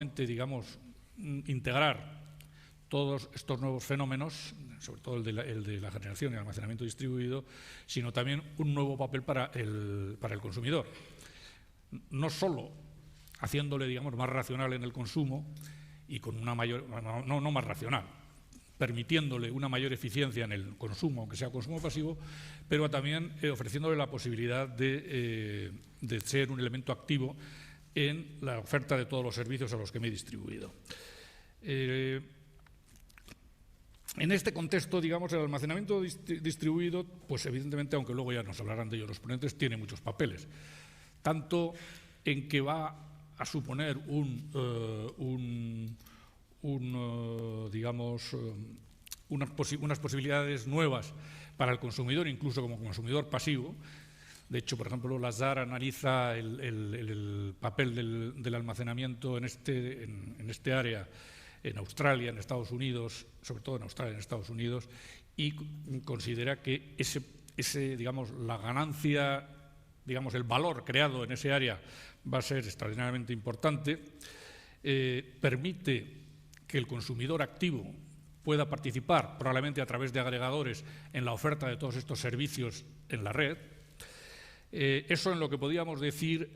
digamos, integrar todos estos nuevos fenómenos, sobre todo el de la generación y el almacenamiento distribuido, sino también un nuevo papel para el consumidor. No solo haciéndole, digamos, más racional en el consumo y con una mayor, no más racional, permitiéndole una mayor eficiencia en el consumo, aunque sea consumo pasivo, pero también ofreciéndole la posibilidad de ser un elemento activo en la oferta de todos los servicios a los que me he distribuido. En este contexto, digamos, el almacenamiento distribuido, pues evidentemente, aunque luego ya nos hablarán de ello los ponentes, tiene muchos papeles. Tanto en que va a suponer unas posibilidades nuevas para el consumidor, incluso como consumidor pasivo. De hecho, por ejemplo, la SDAR analiza el papel del almacenamiento en este área en Australia, en Estados Unidos, sobre todo en Australia, en Estados Unidos, y considera que digamos, la ganancia, digamos, el valor creado en ese área va a ser extraordinariamente importante. Permite que el consumidor activo pueda participar, probablemente a través de agregadores, en la oferta de todos estos servicios en la red. Eso en lo que podríamos decir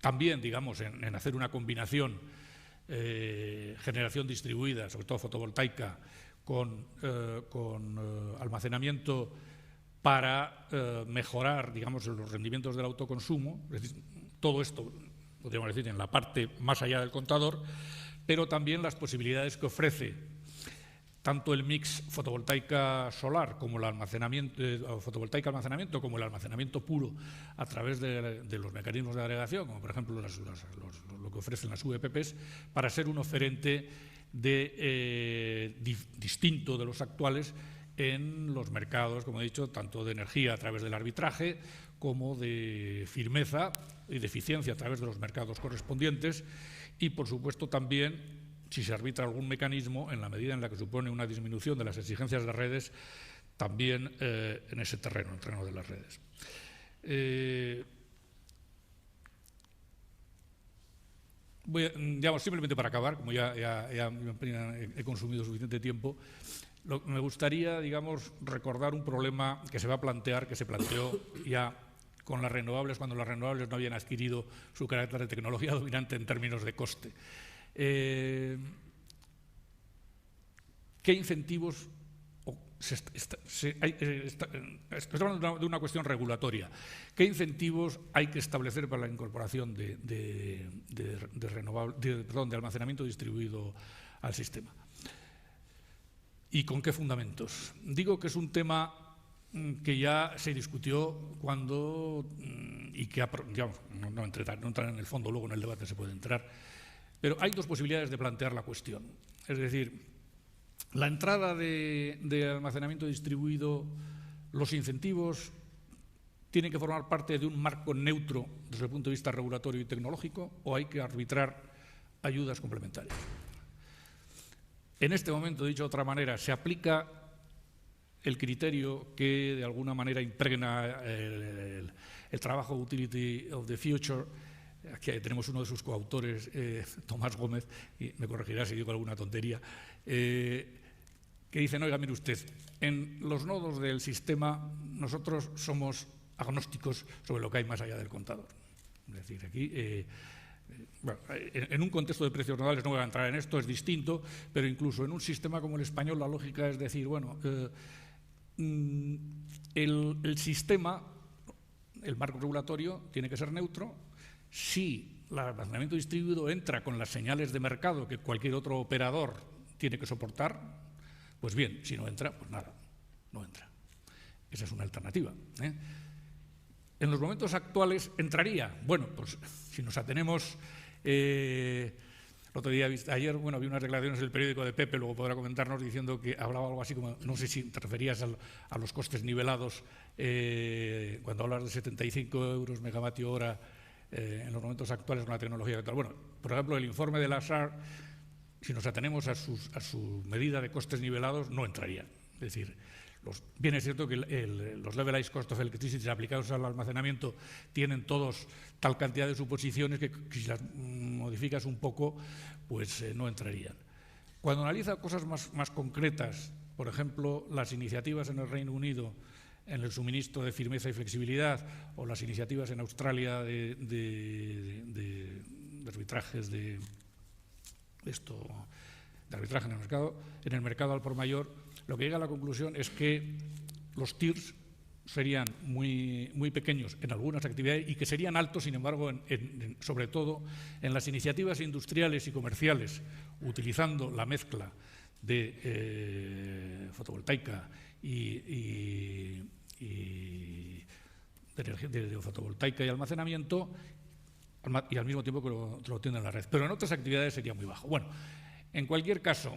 también, digamos, en hacer una combinación generación distribuida, sobre todo fotovoltaica, con almacenamiento para mejorar, digamos, los rendimientos del autoconsumo. Es decir, todo esto, podríamos decir, en la parte más allá del contador, pero también las posibilidades que ofrece tanto el mix fotovoltaica solar como el almacenamiento, fotovoltaica almacenamiento, como el almacenamiento puro a través de los mecanismos de agregación, como por ejemplo lo que ofrecen las VPPs, para ser un oferente distinto de los actuales en los mercados, como he dicho, tanto de energía a través del arbitraje como de firmeza y de eficiencia a través de los mercados correspondientes y, por supuesto, también si se arbitra algún mecanismo, en la medida en la que supone una disminución de las exigencias de redes, también en ese terreno, el terreno de las redes. Digamos, simplemente para acabar, como ya he consumido suficiente tiempo, me gustaría, digamos, recordar un problema que se va a plantear, que se planteó ya con las renovables, cuando las renovables no habían adquirido su carácter de tecnología dominante en términos de coste. ¿Qué incentivos? Estoy hablando de una cuestión regulatoria. ¿Qué incentivos hay que establecer para la incorporación de almacenamiento distribuido al sistema? ¿Y con qué fundamentos? Digo que es un tema que ya se discutió cuando, y que, digamos, no entrar en el fondo, luego en el debate se puede entrar, pero hay dos posibilidades de plantear la cuestión. Es decir, la entrada de almacenamiento distribuido, los incentivos tienen que formar parte de un marco neutro desde el punto de vista regulatorio y tecnológico, o hay que arbitrar ayudas complementarias. En este momento, dicho de otra manera, se aplica el criterio que de alguna manera impregna el trabajo Utility of the Future. Aquí tenemos uno de sus coautores, Tomás Gómez, y me corregirá si digo alguna tontería, que dicen, oiga, mire usted, en los nodos del sistema nosotros somos agnósticos sobre lo que hay más allá del contador. Es decir, aquí, bueno, en un contexto de precios nodales no voy a entrar en esto, es distinto, pero incluso en un sistema como el español la lógica es decir, bueno, el sistema, el marco regulatorio tiene que ser neutro. Si el almacenamiento distribuido entra con las señales de mercado que cualquier otro operador tiene que soportar, pues bien, si no entra, pues nada, no entra. Esa es una alternativa. En los momentos actuales entraría. Bueno, pues si nos atenemos, el otro día, ayer, bueno, vi unas declaraciones en el periódico de Pepe, luego podrá comentarnos diciendo que hablaba algo así como, no sé si te referías a los costes nivelados, cuando hablas de 75 euros megavatio hora, en los momentos actuales con la tecnología actual. Bueno, por ejemplo, el informe de la SAR, si nos atenemos a su medida de costes nivelados, no entraría. Es decir, Bien es cierto que los levelized cost of electricity aplicados al almacenamiento tienen todos tal cantidad de suposiciones que si las modificas un poco, pues no entrarían. Cuando analiza cosas más concretas, por ejemplo, las iniciativas en el Reino Unido en el suministro de firmeza y flexibilidad, o las iniciativas en Australia de arbitrajes de arbitraje en el mercado al por mayor, lo que llega a la conclusión es que los TIRs serían muy pequeños en algunas actividades y que serían altos, sin embargo, sobre todo en las iniciativas industriales y comerciales, utilizando la mezcla de fotovoltaica y de fotovoltaica y almacenamiento, y al mismo tiempo que lo tiene en la red. Pero en otras actividades sería muy bajo. Bueno, en cualquier caso,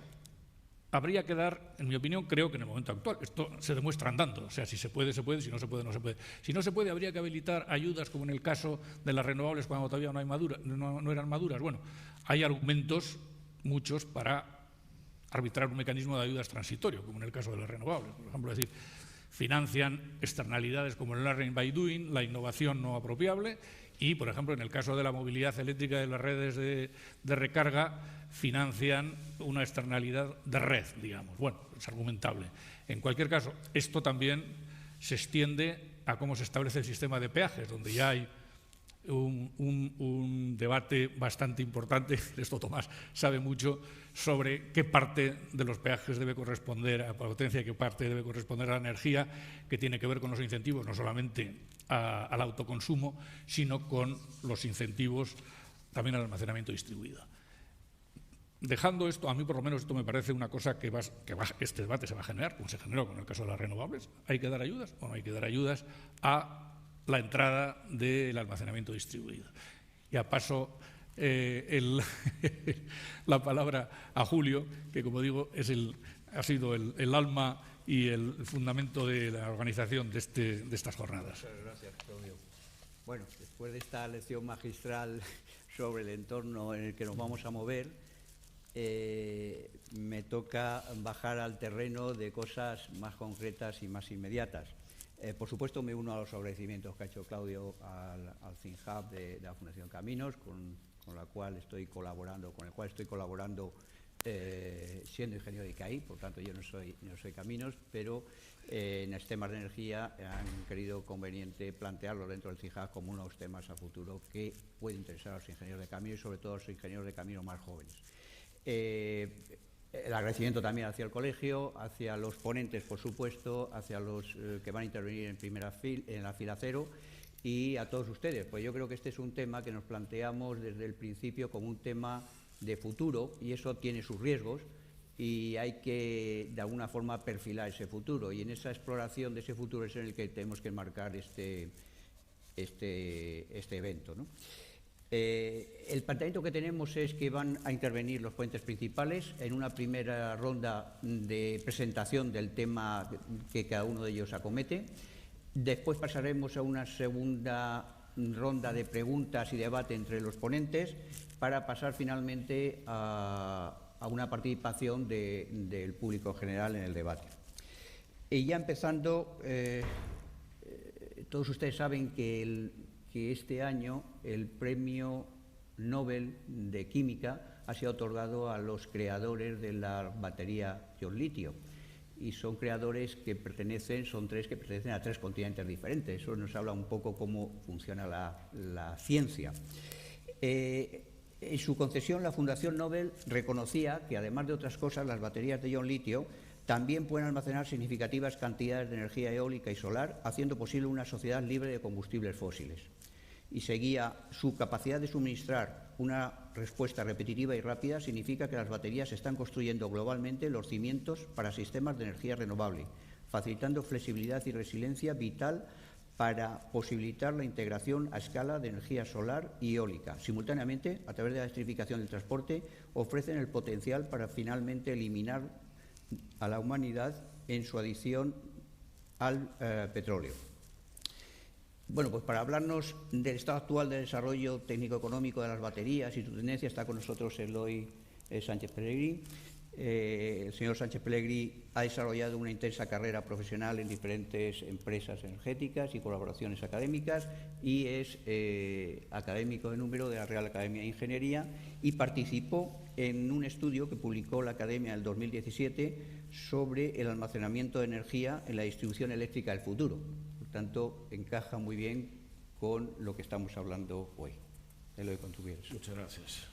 habría que dar, en mi opinión, creo que en el momento actual, esto se demuestra andando, o sea, si se puede, se puede, si no se puede, no se puede. Si no se puede, habría que habilitar ayudas, como en el caso de las renovables cuando todavía no eran maduras. Bueno, hay argumentos, muchos, para arbitrar un mecanismo de ayudas transitorio, como en el caso de las renovables. Por ejemplo, es decir, financian externalidades como el learning by doing, la innovación no apropiable, y, por ejemplo, en el caso de la movilidad eléctrica de las redes de recarga, financian una externalidad de red, digamos. Bueno, es argumentable. En cualquier caso, esto también se extiende a cómo se establece el sistema de peajes, donde ya hay un debate bastante importante, de esto Tomás sabe mucho, sobre qué parte de los peajes debe corresponder a la potencia y qué parte debe corresponder a la energía, que tiene que ver con los incentivos, no solamente al autoconsumo, sino con los incentivos también al almacenamiento distribuido. Dejando esto, a mí por lo menos esto me parece una cosa que este debate se va a generar, como se generó con el caso de las renovables. ¿Hay que dar ayudas o no hay que dar ayudas a la entrada del almacenamiento distribuido? Ya paso la palabra a Julio, que, como digo, ha sido el alma y el fundamento de la organización de estas jornadas. Muchas gracias, Claudio. Bueno, después de esta lección magistral sobre el entorno en el que nos vamos a mover, me toca bajar al terreno de cosas más concretas y más inmediatas. Por supuesto, me uno a los agradecimientos que ha hecho Claudio al CINHAB de la Fundación Caminos, con el cual estoy colaborando siendo ingeniero de ICAI, por tanto yo no soy Caminos, pero en los temas de energía han querido conveniente plantearlo dentro del CINHAB como unos temas a futuro que pueden interesar a los ingenieros de Caminos y sobre todo a los ingenieros de Caminos más jóvenes. El agradecimiento también hacia el colegio, hacia los ponentes, por supuesto, hacia los que van a intervenir en la fila cero y a todos ustedes. Pues yo creo que este es un tema que nos planteamos desde el principio como un tema de futuro y eso tiene sus riesgos y hay que, de alguna forma, perfilar ese futuro. Y en esa exploración de ese futuro es en el que tenemos que enmarcar este evento, ¿no? El planteamiento que tenemos es que van a intervenir los ponentes principales en una primera ronda de presentación del tema que cada uno de ellos acomete. Después pasaremos a una segunda ronda de preguntas y debate entre los ponentes para pasar finalmente a una participación del público en general en el debate. Y ya empezando, todos ustedes saben que este año el Premio Nobel de Química ha sido otorgado a los creadores de la batería ion-litio. Y son creadores son tres que pertenecen a tres continentes diferentes. Eso nos habla un poco cómo funciona la ciencia. En su concesión, la Fundación Nobel reconocía que, además de otras cosas, las baterías de ion-litio también pueden almacenar significativas cantidades de energía eólica y solar, haciendo posible una sociedad libre de combustibles fósiles. Y seguía: su capacidad de suministrar una respuesta repetitiva y rápida significa que las baterías están construyendo globalmente los cimientos para sistemas de energía renovable, facilitando flexibilidad y resiliencia vital para posibilitar la integración a escala de energía solar y eólica. Simultáneamente, a través de la electrificación del transporte, ofrecen el potencial para finalmente eliminar a la humanidad en su adicción al petróleo. Bueno, pues para hablarnos del estado actual del desarrollo técnico-económico de las baterías y su tendencia está con nosotros Eloy Sánchez Peregrí. El señor Sánchez Pelegrí ha desarrollado una intensa carrera profesional en diferentes empresas energéticas y colaboraciones académicas y es académico de número de la Real Academia de Ingeniería y participó en un estudio que publicó la Academia en el 2017 sobre el almacenamiento de energía en la distribución eléctrica del futuro. Por tanto, encaja muy bien con lo que estamos hablando hoy. Eloy, con tu bien. Muchas gracias.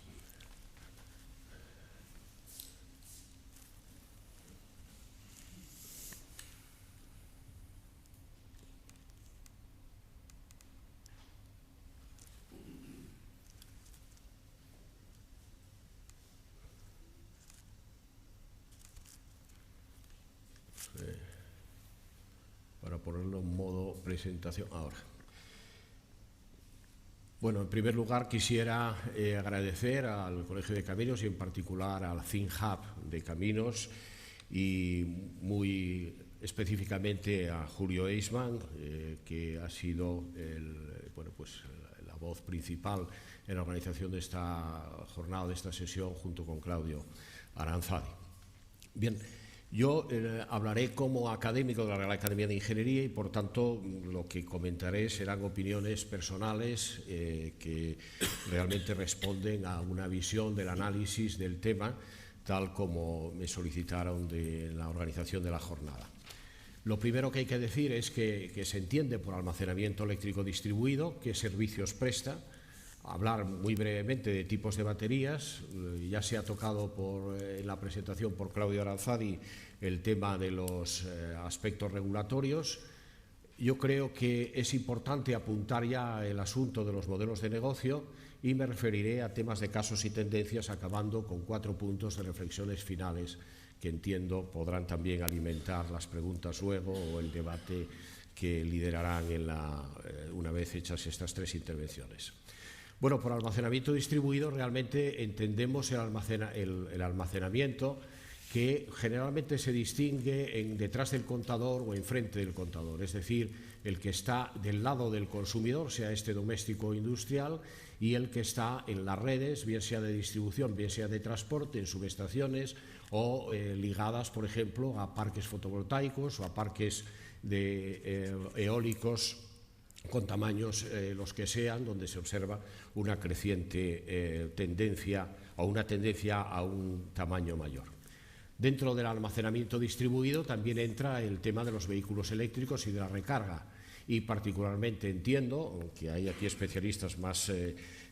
Para ponerlo en modo presentación ahora. Bueno, en primer lugar quisiera agradecer al Colegio de Caminos y en particular al Think Hub de Caminos y muy específicamente a Julio Eisman, que ha sido la voz principal en la organización de esta jornada, de esta sesión, junto con Claudio Aranzadi. Bien. Yo hablaré como académico de la Real Academia de Ingeniería y, por tanto, lo que comentaré serán opiniones personales que realmente responden a una visión del análisis del tema, tal como me solicitaron de la organización de la jornada. Lo primero que hay que decir es que se entiende por almacenamiento eléctrico distribuido, qué servicios presta. Hablar muy brevemente de tipos de baterías. Ya se ha tocado en la presentación por Claudio Aranzadi el tema de los aspectos regulatorios. Yo creo que es importante apuntar ya el asunto de los modelos de negocio y me referiré a temas de casos y tendencias, acabando con 4 puntos de reflexiones finales que entiendo podrán también alimentar las preguntas luego o el debate que liderarán una vez hechas estas 3 intervenciones. Bueno, por almacenamiento distribuido realmente entendemos el almacenamiento que generalmente se distingue detrás del contador o enfrente del contador, es decir, el que está del lado del consumidor, sea este doméstico o industrial, y el que está en las redes, bien sea de distribución, bien sea de transporte, en subestaciones o ligadas, por ejemplo, a parques fotovoltaicos o a parques eólicos con tamaños los que sean, donde se observa una creciente tendencia o una tendencia a un tamaño mayor. Dentro del almacenamiento distribuido también entra el tema de los vehículos eléctricos y de la recarga. Y particularmente entiendo, aunque hay aquí especialistas más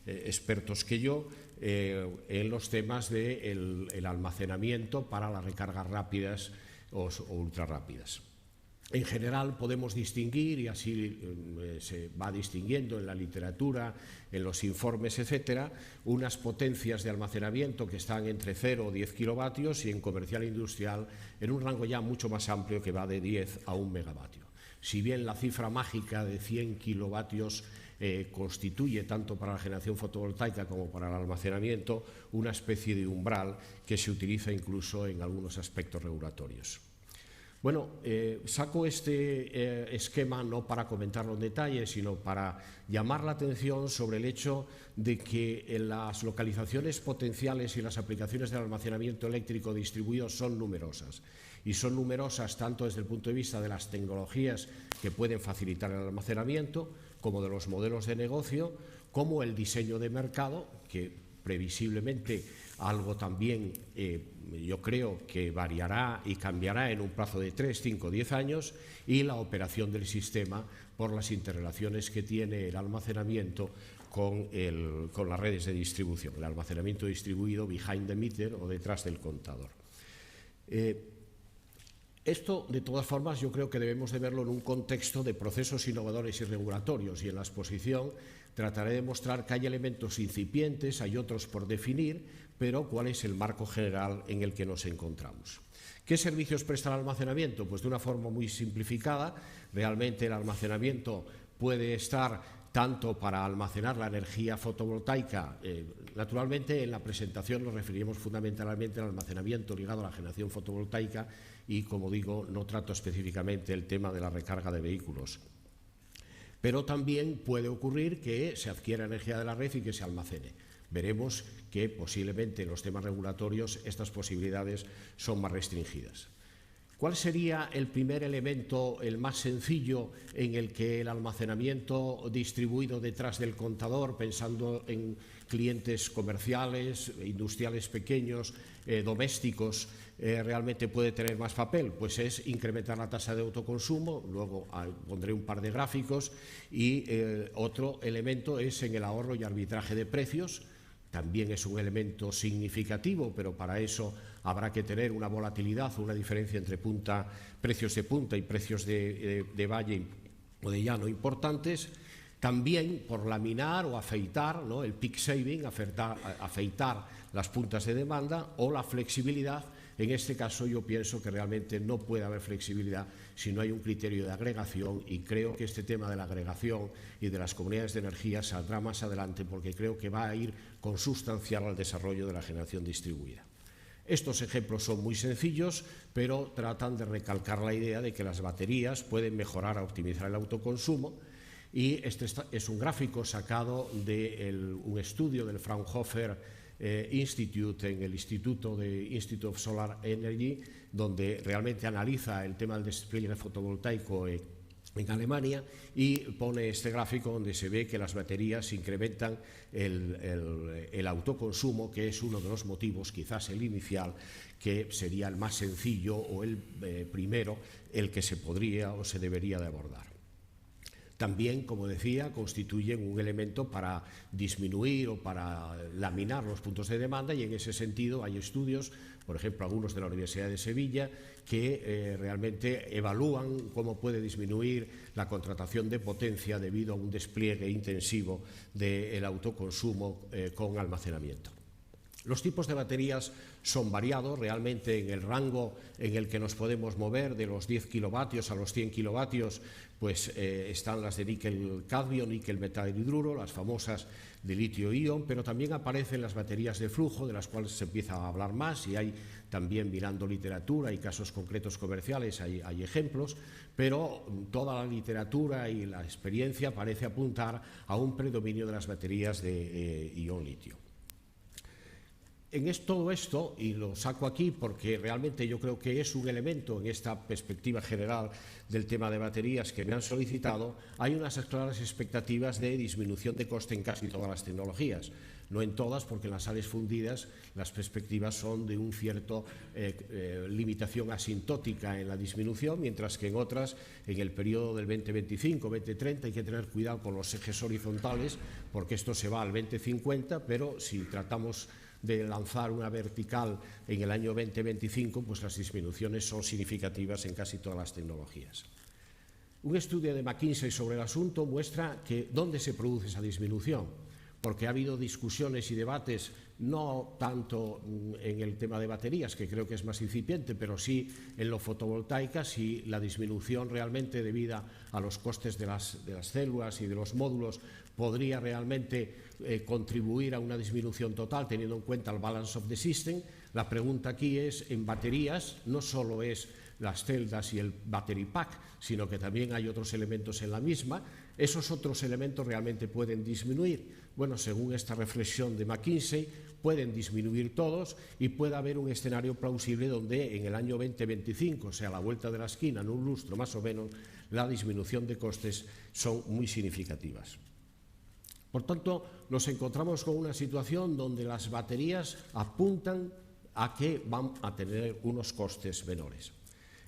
expertos que yo, en los temas del almacenamiento para las recargas rápidas o ultra rápidas. En general podemos distinguir, y así se va distinguiendo en la literatura, en los informes, etcétera, unas potencias de almacenamiento que están entre 0 o 10 kilovatios y en comercial e industrial en un rango ya mucho más amplio que va de 10 a 1 megavatio. Si bien la cifra mágica de 100 kilovatios constituye tanto para la generación fotovoltaica como para el almacenamiento una especie de umbral que se utiliza incluso en algunos aspectos regulatorios. Bueno, saco este esquema no para comentarlo en detalle, sino para llamar la atención sobre el hecho de que las localizaciones potenciales y las aplicaciones del almacenamiento eléctrico distribuido son numerosas. Y son numerosas tanto desde el punto de vista de las tecnologías que pueden facilitar el almacenamiento, como de los modelos de negocio, como el diseño de mercado, que previsiblemente algo también yo creo que variará y cambiará en un plazo de 3, 5, 10 años, y la operación del sistema por las interrelaciones que tiene el almacenamiento con las redes de distribución, el almacenamiento distribuido behind the meter o detrás del contador. Esto, de todas formas, yo creo que debemos de verlo en un contexto de procesos innovadores y regulatorios, y en la exposición trataré de mostrar que hay elementos incipientes, hay otros por definir, pero cuál es el marco general en el que nos encontramos. ¿Qué servicios presta el almacenamiento? Pues de una forma muy simplificada, realmente el almacenamiento puede estar tanto para almacenar la energía fotovoltaica, naturalmente en la presentación nos referiremos fundamentalmente al almacenamiento ligado a la generación fotovoltaica y, como digo, no trato específicamente el tema de la recarga de vehículos. Pero también puede ocurrir que se adquiera energía de la red y que se almacene. veremos que posiblemente en los temas regulatorios estas posibilidades son más restringidas. ¿Cuál sería el primer elemento, el más sencillo, en el que el almacenamiento distribuido detrás del contador, pensando en clientes comerciales, industriales pequeños, domésticos, realmente puede tener más papel? Pues es incrementar la tasa de autoconsumo, luego pondré un par de gráficos, y otro elemento es en el ahorro y arbitraje de precios. También es un elemento significativo, pero para eso habrá que tener una volatilidad o una diferencia entre precios de punta y precios de valle o de llano importantes. También por laminar o afeitar, ¿no?, el peak saving, afeitar las puntas de demanda, o la flexibilidad. En este caso yo pienso que realmente no puede haber flexibilidad si no hay un criterio de agregación, y creo que este tema de la agregación y de las comunidades de energía saldrá más adelante, porque creo que va a ir consustancial al desarrollo de la generación distribuida. Estos ejemplos son muy sencillos, pero tratan de recalcar la idea de que las baterías pueden mejorar o optimizar el autoconsumo. Y este es un gráfico sacado de un estudio del Fraunhofer Institute, en el Institute of Solar Energy, donde realmente analiza el tema del despliegue fotovoltaico en Alemania, y pone este gráfico donde se ve que las baterías incrementan el autoconsumo, que es uno de los motivos, quizás el inicial, que sería el más sencillo o el primero, el que se podría o se debería de abordar. También, como decía, constituyen un elemento para disminuir o para laminar los puntos de demanda, y en ese sentido hay estudios, por ejemplo, algunos de la Universidad de Sevilla, que realmente evalúan cómo puede disminuir la contratación de potencia debido a un despliegue intensivo del autoconsumo con almacenamiento. Los tipos de baterías son variados, realmente en el rango en el que nos podemos mover, de los 10 kilovatios a los 100 kilovatios, pues están las de níquel-cadmio, níquel-metal-hidruro, las famosas de litio-ion, pero también aparecen las baterías de flujo, de las cuales se empieza a hablar más, y hay también, mirando literatura y casos concretos comerciales, hay ejemplos, pero toda la literatura y la experiencia parece apuntar a un predominio de las baterías de ion litio. Todo esto, y lo saco aquí porque realmente yo creo que es un elemento en esta perspectiva general del tema de baterías que me han solicitado, hay unas claras expectativas de disminución de coste en casi todas las tecnologías. No en todas, porque en las sales fundidas las perspectivas son de un cierto limitación asintótica en la disminución, mientras que en otras, en el periodo del 2025-2030, hay que tener cuidado con los ejes horizontales, porque esto se va al 2050, pero si tratamos de lanzar una vertical en el año 2025, pues las disminuciones son significativas en casi todas las tecnologías. Un estudio de McKinsey sobre el asunto muestra que dónde se produce esa disminución, porque ha habido discusiones y debates, no tanto en el tema de baterías, que creo que es más incipiente, pero sí en lo fotovoltaica, si la disminución realmente debida a los costes de las células y de los módulos podría realmente contribuir a una disminución total, teniendo en cuenta el balance of the system. La pregunta aquí es, en baterías, no solo es las celdas y el battery pack, sino que también hay otros elementos en la misma. ¿Esos otros elementos realmente pueden disminuir? Bueno, según esta reflexión de McKinsey, pueden disminuir todos, y puede haber un escenario plausible donde en el año 2025, o sea, a la vuelta de la esquina, en un lustro más o menos, la disminución de costes son muy significativas. Por tanto, nos encontramos con una situación donde las baterías apuntan a que van a tener unos costes menores.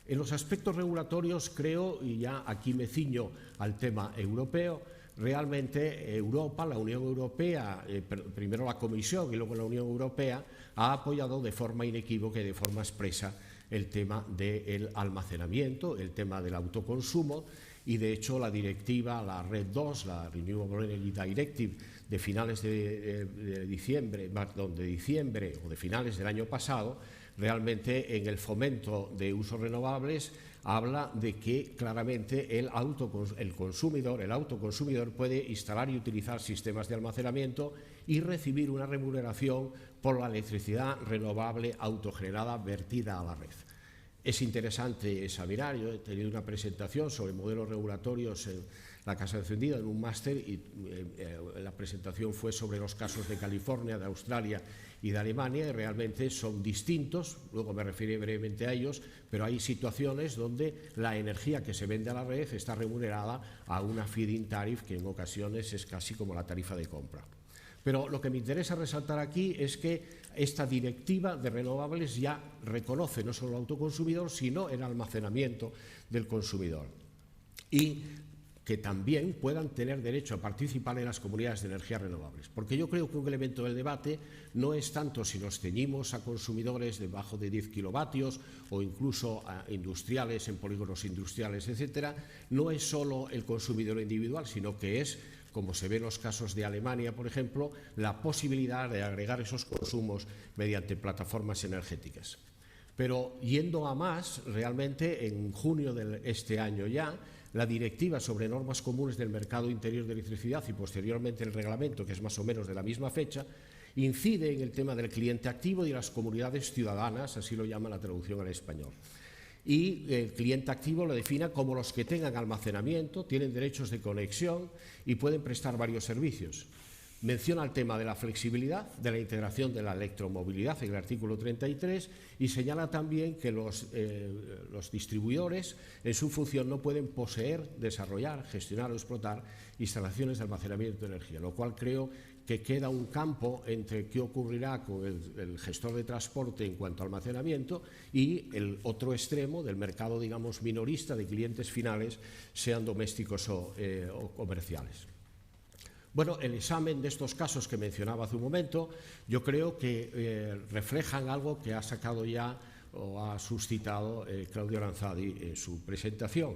En los aspectos regulatorios, creo, y ya aquí me ciño al tema europeo, realmente Europa, la Unión Europea, primero la Comisión y luego la Unión Europea, ha apoyado de forma inequívoca y de forma expresa el tema del almacenamiento, el tema del autoconsumo, y de hecho la directiva, la RED II, la Renewable Energy Directive, de finales de diciembre o de finales del año pasado, realmente en el fomento de usos renovables habla de que claramente el autoconsumidor puede instalar y utilizar sistemas de almacenamiento y recibir una remuneración por la electricidad renovable autogenerada vertida a la red. Es interesante examinar, yo he tenido una presentación sobre modelos regulatorios en la Casa Encendida en un máster y la presentación fue sobre los casos de California, de Australia y de Alemania, y realmente son distintos, luego me referiré brevemente a ellos, pero hay situaciones donde la energía que se vende a la red está remunerada a una feed-in tariff que en ocasiones es casi como la tarifa de compra. Pero lo que me interesa resaltar aquí es que esta directiva de renovables ya reconoce no solo el autoconsumidor, sino el almacenamiento del consumidor. Y que también puedan tener derecho a participar en las comunidades de energías renovables. Porque yo creo que un elemento del debate no es tanto si nos ceñimos a consumidores debajo de 10 kilovatios o incluso a industriales en polígonos industriales, etcétera, no es solo el consumidor individual, sino que es, como se ve en los casos de Alemania, por ejemplo, la posibilidad de agregar esos consumos mediante plataformas energéticas. Pero yendo a más, realmente en junio de este año ya, la Directiva sobre normas comunes del mercado interior de electricidad y posteriormente el reglamento, que es más o menos de la misma fecha, incide en el tema del cliente activo y de las comunidades ciudadanas, así lo llama la traducción al español. Y el cliente activo lo define como los que tengan almacenamiento, tienen derechos de conexión y pueden prestar varios servicios. Menciona el tema de la flexibilidad, de la integración de la electromovilidad en el artículo 33 y señala también que los distribuidores en su función no pueden poseer, desarrollar, gestionar o explotar instalaciones de almacenamiento de energía, lo cual creo que queda un campo entre qué ocurrirá con el gestor de transporte en cuanto a almacenamiento y el otro extremo del mercado, digamos, minorista de clientes finales, sean domésticos o comerciales. Bueno, el examen de estos casos que mencionaba hace un momento, yo creo que reflejan algo que ha sacado ya o ha suscitado Claudio Aranzadi en su presentación,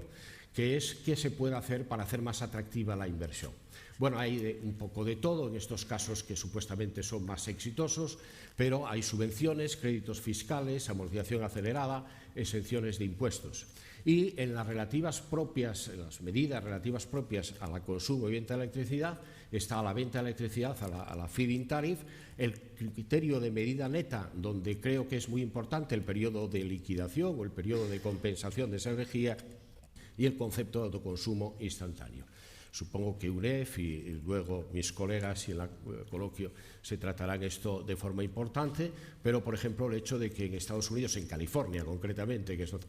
que es qué se puede hacer para hacer más atractiva la inversión. Bueno, hay un poco de todo en estos casos que supuestamente son más exitosos, pero hay subvenciones, créditos fiscales, amortización acelerada, exenciones de impuestos. Y en las relativas propias, en las medidas relativas propias a la consumo y venta de electricidad, está la venta de electricidad a la feed-in tariff, el criterio de medida neta, donde creo que es muy importante el periodo de liquidación o el periodo de compensación de esa energía, y el concepto de autoconsumo instantáneo. Supongo que UNEF y luego mis colegas y en el coloquio se tratarán esto de forma importante, pero por ejemplo el hecho de que en Estados Unidos, en California concretamente, que esto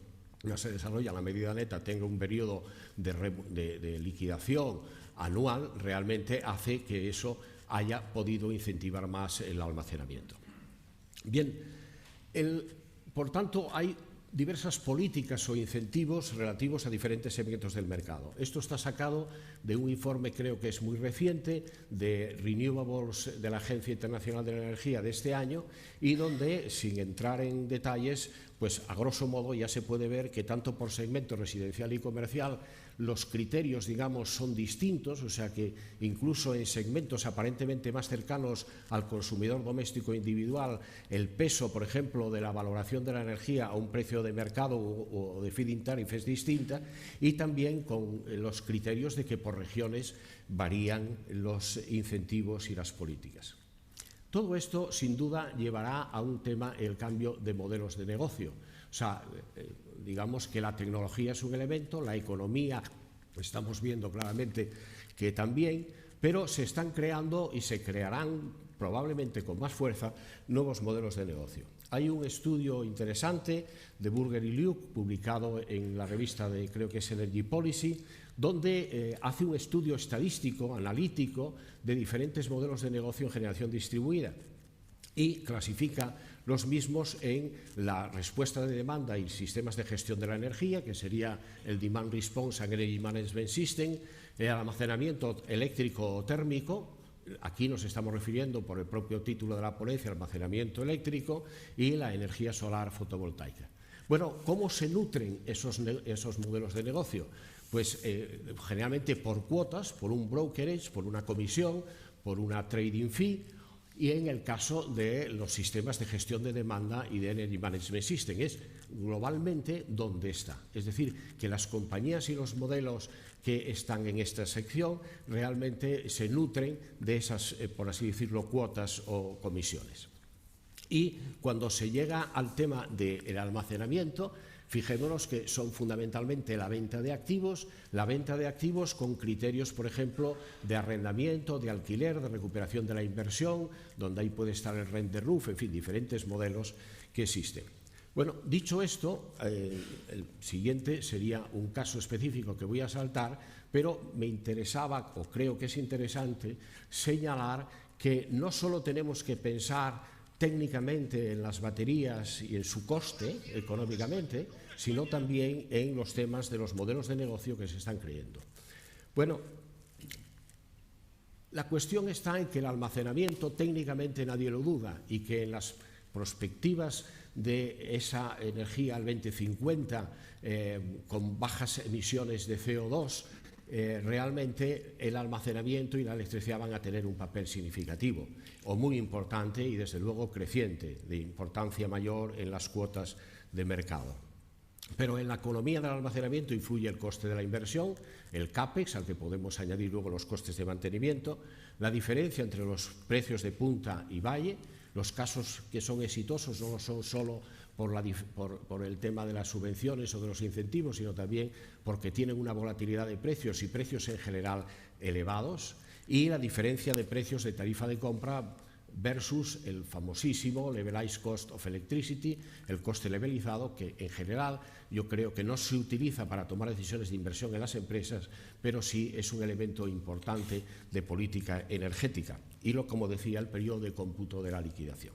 no se desarrolla la medida neta, tenga un periodo de liquidación anual, realmente hace que eso haya podido incentivar más el almacenamiento. Bien, por tanto, hay diversas políticas o incentivos relativos a diferentes segmentos del mercado. Esto está sacado de un informe, creo que es muy reciente, de Renewables de la Agencia Internacional de la Energía de este año, y donde, sin entrar en detalles, pues a grosso modo ya se puede ver que tanto por segmento residencial y comercial los criterios, digamos, son distintos, o sea que incluso en segmentos aparentemente más cercanos al consumidor doméstico individual, el peso, por ejemplo, de la valoración de la energía a un precio de mercado o de feed-in tariff es distinta, y también con los criterios de que por regiones varían los incentivos y las políticas. Todo esto, sin duda, llevará a un tema, el cambio de modelos de negocio. O sea, digamos que la tecnología es un elemento, la economía, estamos viendo claramente que también, pero se están creando y se crearán probablemente con más fuerza nuevos modelos de negocio. Hay un estudio interesante de Burger y Luke, publicado en la revista de, creo que es Energy Policy, donde hace un estudio estadístico, analítico, de diferentes modelos de negocio en generación distribuida y clasifica los mismos en la respuesta de demanda y sistemas de gestión de la energía, que sería el Demand Response and Energy Management System, el almacenamiento eléctrico o térmico. Aquí nos estamos refiriendo, por el propio título de la ponencia, almacenamiento eléctrico, y la energía solar fotovoltaica. Bueno, ¿cómo se nutren esos modelos de negocio? Pues generalmente por cuotas, por un brokerage, por una comisión, por una trading fee, y en el caso de los sistemas de gestión de demanda y de Energy Management System, es globalmente donde está. Es decir, que las compañías y los modelos que están en esta sección realmente se nutren de esas, por así decirlo, cuotas o comisiones. Y cuando se llega al tema del almacenamiento, Fijémonos que son fundamentalmente la venta de activos con criterios, por ejemplo, de arrendamiento, de alquiler, de recuperación de la inversión, donde ahí puede estar el rent de roof, en fin, diferentes modelos que existen. Bueno, dicho esto, el siguiente sería un caso específico que voy a saltar, pero me interesaba, o creo que es interesante, señalar que no solo tenemos que pensar técnicamente en las baterías y en su coste económicamente, sino también en los temas de los modelos de negocio que se están creando. Bueno, la cuestión está en que el almacenamiento técnicamente nadie lo duda y que en las perspectivas de esa energía al 2050 con bajas emisiones de CO2, realmente el almacenamiento y la electricidad van a tener un papel significativo o muy importante y desde luego creciente, de importancia mayor en las cuotas de mercado. Pero en la economía del almacenamiento influye el coste de la inversión, el CAPEX, al que podemos añadir luego los costes de mantenimiento, la diferencia entre los precios de punta y valle. Los casos que son exitosos no son solo por el tema de las subvenciones o de los incentivos, sino también porque tienen una volatilidad de precios y precios en general elevados, y la diferencia de precios de tarifa de compra versus el famosísimo Levelized Cost of Electricity, el coste levelizado, que en general yo creo que no se utiliza para tomar decisiones de inversión en las empresas, pero sí es un elemento importante de política energética. Y como decía, el periodo de cómputo de la liquidación.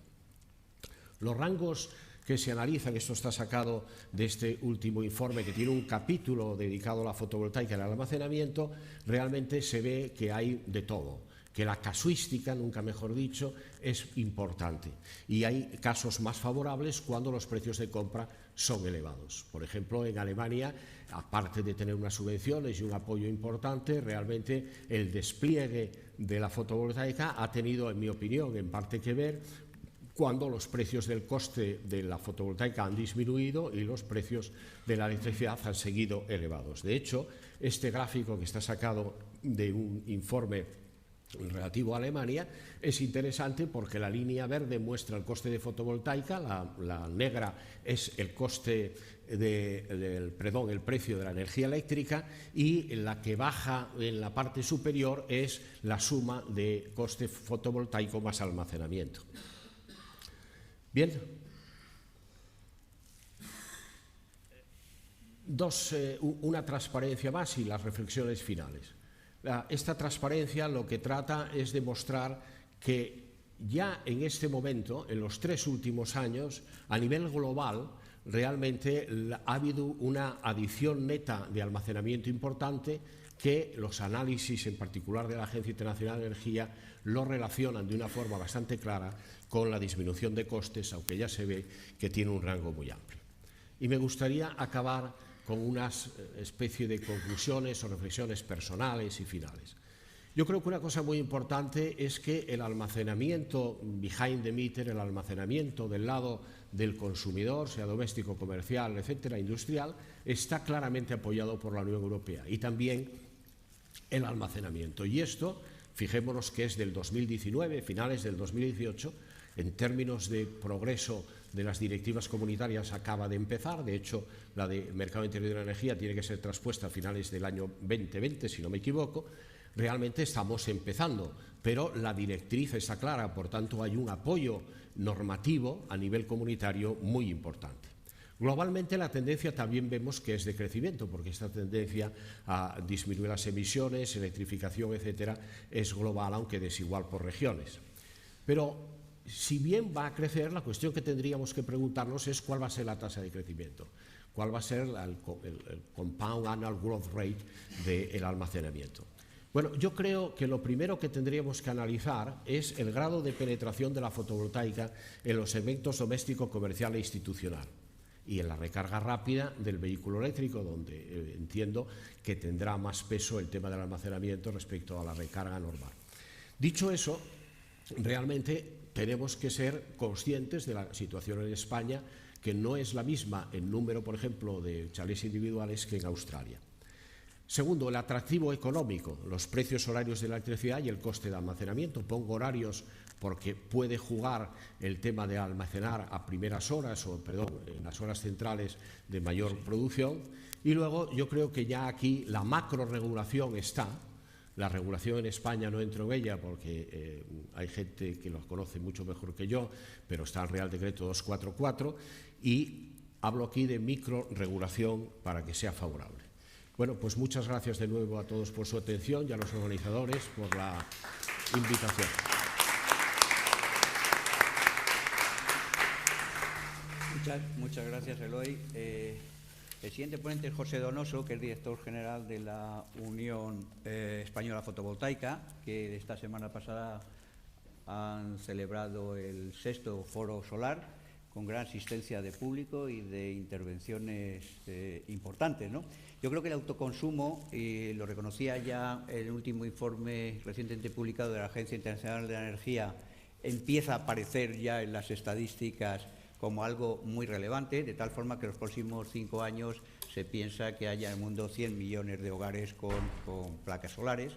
Los rangos que se analizan, esto está sacado de este último informe que tiene un capítulo dedicado a la fotovoltaica y al almacenamiento, realmente se ve que hay de todo, que la casuística, nunca mejor dicho, es importante y hay casos más favorables cuando los precios de compra son elevados. Por ejemplo, en Alemania, aparte de tener unas subvenciones y un apoyo importante, realmente el despliegue de la fotovoltaica ha tenido, en mi opinión, en parte que ver cuando los precios del coste de la fotovoltaica han disminuido y los precios de la electricidad han seguido elevados. De hecho, este gráfico que está sacado de un informe relativo a Alemania es interesante porque la línea verde muestra el coste de fotovoltaica, la negra es el coste el precio de la energía eléctrica, y la que baja en la parte superior es la suma de coste fotovoltaico más almacenamiento. Bien, una transparencia más y las reflexiones finales. Esta transparencia lo que trata es demostrar que ya en este momento, en los 3 últimos años, a nivel global, realmente ha habido una adición neta de almacenamiento importante que los análisis, en particular de la Agencia Internacional de Energía, lo relacionan de una forma bastante clara con la disminución de costes, aunque ya se ve que tiene un rango muy amplio. Y me gustaría acabar con una especie de conclusiones o reflexiones personales y finales. Yo creo que una cosa muy importante es que el almacenamiento behind the meter, el almacenamiento del lado del consumidor, sea doméstico, comercial, etcétera, industrial, está claramente apoyado por la Unión Europea, y también el almacenamiento. Y esto, fijémonos que es del 2019, finales del 2018, en términos de progreso de las directivas comunitarias acaba de empezar. De hecho, la de Mercado Interior de la Energía tiene que ser traspuesta a finales del año 2020, si no me equivoco. Realmente estamos empezando, pero la directriz está clara, por tanto hay un apoyo normativo a nivel comunitario muy importante. Globalmente la tendencia también vemos que es de crecimiento, porque esta tendencia a disminuir las emisiones, electrificación, etcétera, es global, aunque desigual por regiones. Pero si bien va a crecer, la cuestión que tendríamos que preguntarnos es cuál va a ser la tasa de crecimiento, cuál va a ser el compound annual growth rate del almacenamiento. Bueno, yo creo que lo primero que tendríamos que analizar es el grado de penetración de la fotovoltaica en los segmentos doméstico, comercial e institucional, y en la recarga rápida del vehículo eléctrico, donde entiendo que tendrá más peso el tema del almacenamiento respecto a la recarga normal. Dicho eso, realmente tenemos que ser conscientes de la situación en España, que no es la misma en número, por ejemplo, de chalés individuales que en Australia. Segundo, el atractivo económico, los precios horarios de la electricidad y el coste de almacenamiento. Pongo horarios porque puede jugar el tema de almacenar a primeras horas, en las horas centrales de mayor producción. Y luego yo creo que ya aquí la macroregulación está. La regulación en España no entro en ella porque hay gente que los conoce mucho mejor que yo, pero está el Real Decreto 244 y hablo aquí de microregulación para que sea favorable. Bueno, pues muchas gracias de nuevo a todos por su atención y a los organizadores por la invitación. Muchas gracias, Eloy. El siguiente ponente es José Donoso, que es director general de la Unión Española Fotovoltaica, que esta semana pasada han celebrado el 6º Foro Solar con gran asistencia de público y de intervenciones importantes, ¿no? Yo creo que el autoconsumo, y lo reconocía ya el último informe recientemente publicado de la Agencia Internacional de la Energía, empieza a aparecer ya en las estadísticas como algo muy relevante, de tal forma que en los próximos 5 años se piensa que haya en el mundo 100 millones de hogares con placas solares.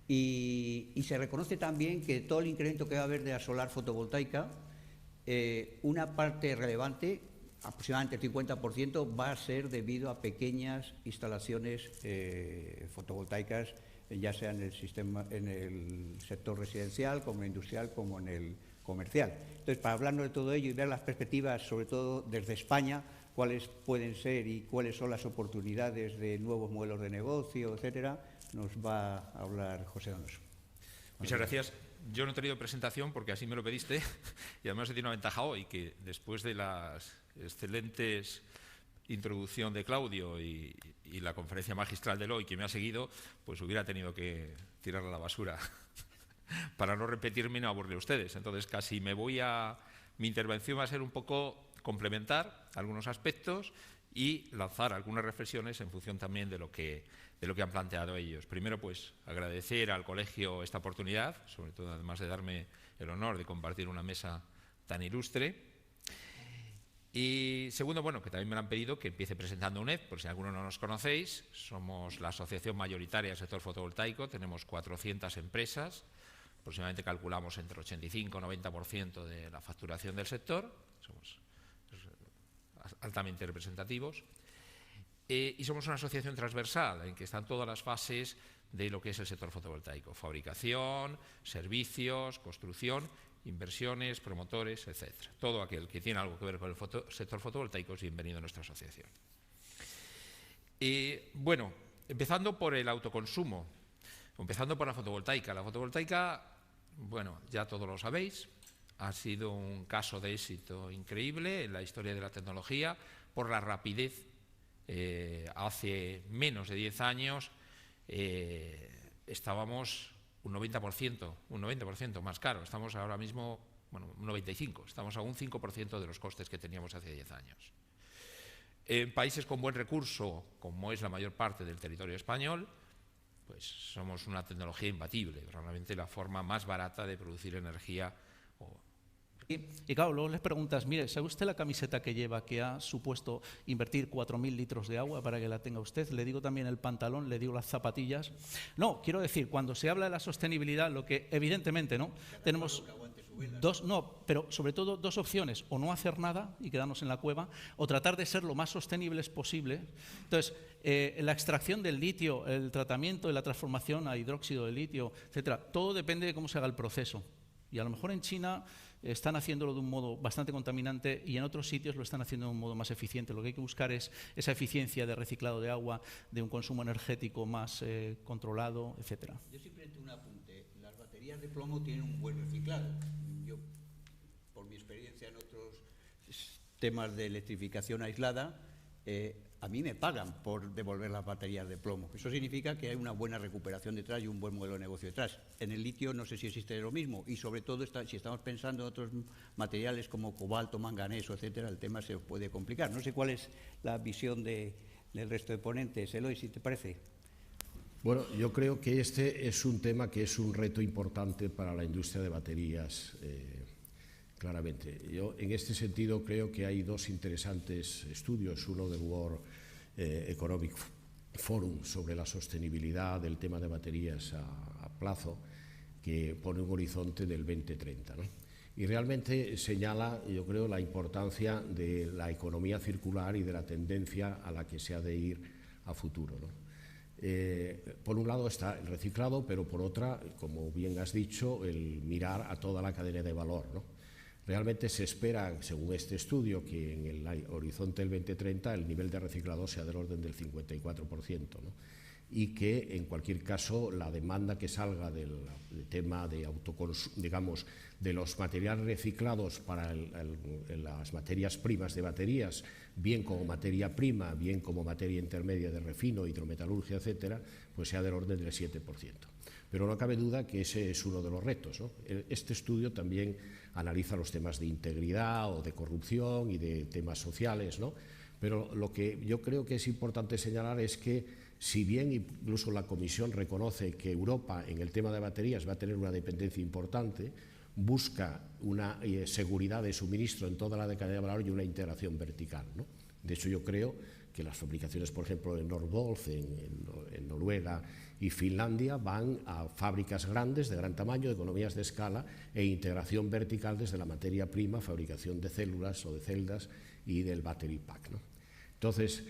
Y se reconoce también que todo el incremento que va a haber de la solar fotovoltaica, una parte relevante, aproximadamente el 50%, va a ser debido a pequeñas instalaciones fotovoltaicas, ya sea en el sector residencial, como en el industrial, como en el comercial. Entonces, para hablarnos de todo ello y ver las perspectivas, sobre todo desde España, cuáles pueden ser y cuáles son las oportunidades de nuevos modelos de negocio, etcétera, nos va a hablar José Donoso. Muchas gracias. Yo no he tenido presentación porque así me lo pediste y además tiene una ventaja hoy, que después de las excelentes introducción de Claudio y la conferencia magistral de Eloy que me ha seguido, pues hubiera tenido que tirarla a la basura para no repetirme y no aburrir a ustedes. Entonces casi mi intervención va a ser un poco complementar algunos aspectos y lanzar algunas reflexiones en función también de lo que han planteado ellos. Primero, pues agradecer al colegio esta oportunidad, sobre todo además de darme el honor de compartir una mesa tan ilustre. Y segundo, bueno, que también me lo han pedido que empiece presentando UNED, por si alguno no nos conocéis. Somos la asociación mayoritaria del sector fotovoltaico, tenemos 400 empresas, aproximadamente calculamos entre 85 y 90% de la facturación del sector, somos altamente representativos. Y somos una asociación transversal en que están todas las fases de lo que es el sector fotovoltaico: fabricación, servicios, construcción, inversiones, promotores, etcétera. Todo aquel que tiene algo que ver con el sector fotovoltaico es bienvenido a nuestra asociación. Bueno, empezando por el autoconsumo, empezando por la fotovoltaica. La fotovoltaica, bueno, ya todos lo sabéis, ha sido un caso de éxito increíble en la historia de la tecnología por la rapidez. Hace menos de 10 años estábamos un 90% más caro. Estamos ahora mismo, bueno, un 95%, estamos a un 5% de los costes que teníamos hace 10 años. En países con buen recurso, como es la mayor parte del territorio español, pues somos una tecnología imbatible, realmente la forma más barata de producir energía. Y claro, luego les preguntas, mire, ¿sabe usted la camiseta que lleva, que ha supuesto invertir 4.000 litros de agua para que la tenga usted? Le digo también el pantalón, le digo las zapatillas. No, quiero decir, cuando se habla de la sostenibilidad, lo que evidentemente no, tenemos pero sobre todo dos opciones: o no hacer nada y quedarnos en la cueva, o tratar de ser lo más sostenibles posible. Entonces, la extracción del litio, el tratamiento y la transformación a hidróxido de litio, etcétera, todo depende de cómo se haga el proceso. Y a lo mejor en China están haciéndolo de un modo bastante contaminante y en otros sitios lo están haciendo de un modo más eficiente. Lo que hay que buscar es esa eficiencia de reciclado de agua, de un consumo energético más controlado, etcétera. Yo simplemente un apunte. Las baterías de plomo tienen un buen reciclado. Yo, por mi experiencia en otros temas de electrificación aislada, a mí me pagan por devolver las baterías de plomo. Eso significa que hay una buena recuperación detrás y un buen modelo de negocio detrás. En el litio no sé si existe lo mismo, y sobre todo si estamos pensando en otros materiales como cobalto, manganeso, etcétera, el tema se puede complicar. No sé cuál es la visión del resto de ponentes. Eloy, si te parece. Bueno, yo creo que este es un tema que es un reto importante para la industria de baterías, claramente. Yo, en este sentido, creo que hay dos interesantes estudios, uno del World Economic Forum sobre la sostenibilidad del tema de baterías a plazo, que pone un horizonte del 2030, ¿no? Y realmente señala, yo creo, la importancia de la economía circular y de la tendencia a la que se ha de ir a futuro, ¿no? Por un lado está el reciclado, pero por otra, como bien has dicho, el mirar a toda la cadena de valor, ¿no? Realmente se espera, según este estudio, que en el horizonte del 2030 el nivel de reciclado sea del orden del 54%, ¿no? Y que, en cualquier caso, la demanda que salga del tema de autoconsumo, digamos, de los materiales reciclados para las materias primas de baterías, bien como materia prima, bien como materia intermedia de refino, hidrometalurgia, etcétera, pues sea del orden del 7%. Pero no cabe duda que ese es uno de los retos, ¿no? Este estudio también analiza los temas de integridad o de corrupción y de temas sociales, ¿no? Pero lo que yo creo que es importante señalar es que, si bien incluso la Comisión reconoce que Europa en el tema de baterías va a tener una dependencia importante, busca una seguridad de suministro en toda la cadena de valor y una integración vertical, ¿no? De hecho, yo creo que las fabricaciones, por ejemplo, en Northvolt, en Noruega y Finlandia, van a fábricas grandes, de gran tamaño, de economías de escala e integración vertical desde la materia prima, fabricación de células o de celdas y del battery pack, ¿no? Entonces,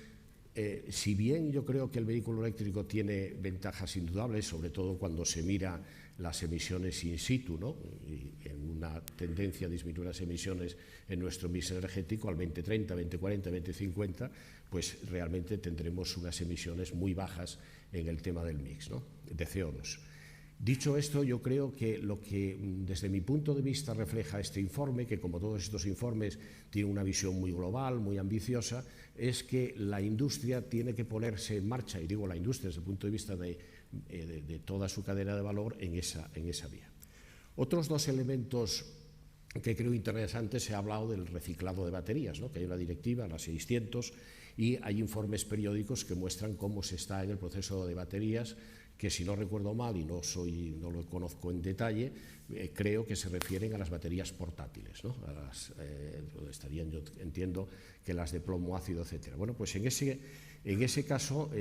si bien yo creo que el vehículo eléctrico tiene ventajas indudables, sobre todo cuando se mira las emisiones in situ, ¿no? Y en una tendencia a disminuir las emisiones en nuestro mix energético al 2030, 2040, 2050, pues realmente tendremos unas emisiones muy bajas en el tema del mix, ¿no? De CO2. Dicho esto, yo creo que lo que desde mi punto de vista refleja este informe, que como todos estos informes tiene una visión muy global, muy ambiciosa, es que la industria tiene que ponerse en marcha, y digo la industria desde el punto de vista de toda su cadena de valor, en esa vía. Otros dos elementos que creo interesantes, se ha hablado del reciclado de baterías, ¿no? Que hay una directiva, la 600, y hay informes periódicos que muestran cómo se está en el proceso de baterías, que si no recuerdo mal y no lo conozco en detalle, creo que se refieren a las baterías portátiles, ¿no? Estarían, yo entiendo, que las de plomo ácido, etcétera. Bueno, pues en ese caso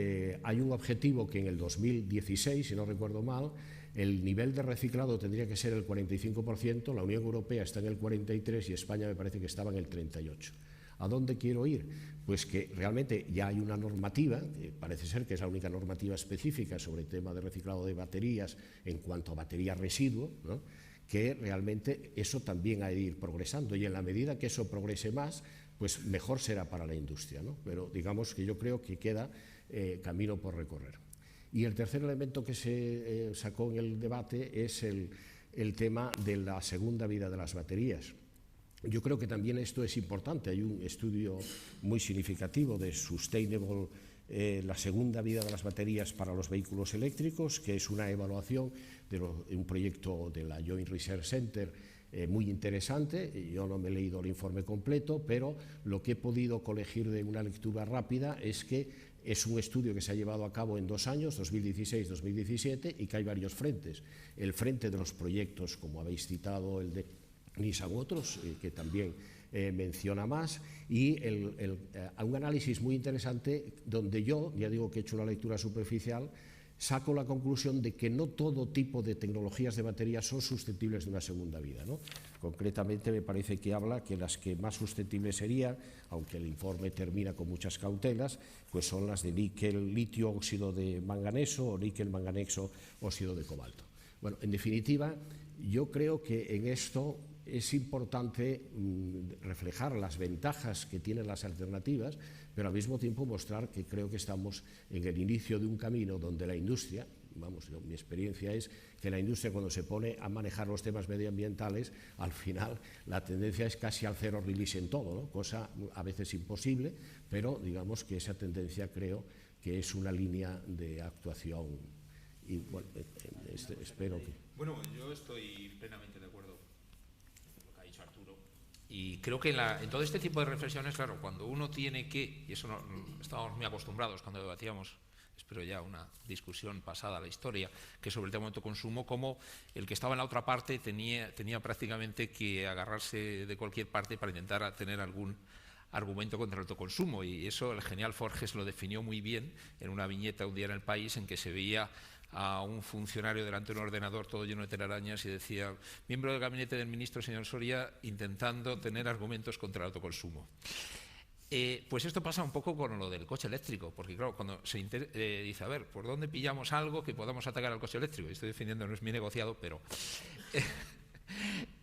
hay un objetivo que en el 2016, si no recuerdo mal, el nivel de reciclado tendría que ser el 45%, la Unión Europea está en el 43% y España me parece que estaba en el 38%. ¿A dónde quiero ir? Pues que realmente ya hay una normativa, parece ser que es la única normativa específica sobre el tema de reciclado de baterías en cuanto a batería residuo, ¿no? Que realmente eso también ha de ir progresando, y en la medida que eso progrese más, pues mejor será para la industria, ¿no? Pero digamos que yo creo que queda camino por recorrer. Y el tercer elemento que se sacó en el debate es el tema de la segunda vida de las baterías. Yo creo que también esto es importante. Hay un estudio muy significativo de Sustainable, la segunda vida de las baterías para los vehículos eléctricos, que es una evaluación de un proyecto de la Joint Research Center muy interesante. Yo no me he leído el informe completo, pero lo que he podido colegir de una lectura rápida es que es un estudio que se ha llevado a cabo en 2 años, 2016-2017, y que hay varios frentes. El frente de los proyectos, como habéis citado, el de Nissan u otros, que también menciona más, y un análisis muy interesante donde yo, ya digo que he hecho una lectura superficial, saco la conclusión de que no todo tipo de tecnologías de baterías son susceptibles de una segunda vida, ¿no? Concretamente me parece que habla que las que más susceptibles serían, aunque el informe termina con muchas cautelas, pues son las de níquel, litio, óxido de manganeso, o níquel, manganeso, óxido de cobalto. Bueno, en definitiva, yo creo que en esto es importante reflejar las ventajas que tienen las alternativas, pero al mismo tiempo mostrar que creo que estamos en el inicio de un camino donde la industria, mi experiencia es que la industria, cuando se pone a manejar los temas medioambientales, al final la tendencia es casi al zero release en todo, ¿no? Cosa a veces imposible, pero digamos que esa tendencia creo que es una línea de actuación, y bueno, espero que... Bueno, yo estoy plenamente de acuerdo con lo que ha dicho Arturo, y creo que en todo este tipo de reflexiones, claro, cuando uno tiene que, y eso no estábamos muy acostumbrados cuando debatíamos, espero ya una discusión pasada a la historia, que sobre el tema de autoconsumo, como el que estaba en la otra parte tenía prácticamente que agarrarse de cualquier parte para intentar tener algún argumento contra el autoconsumo, y eso el genial Forges lo definió muy bien en una viñeta un día en El País, en que se veía a un funcionario delante de un ordenador todo lleno de telarañas y decía: miembro del gabinete del ministro, señor Soria, intentando tener argumentos contra el autoconsumo. Pues esto pasa un poco con lo del coche eléctrico, porque claro, cuando se dice, a ver, ¿por dónde pillamos algo que podamos atacar al coche eléctrico? Y estoy defendiendo, no es mi negociado, pero...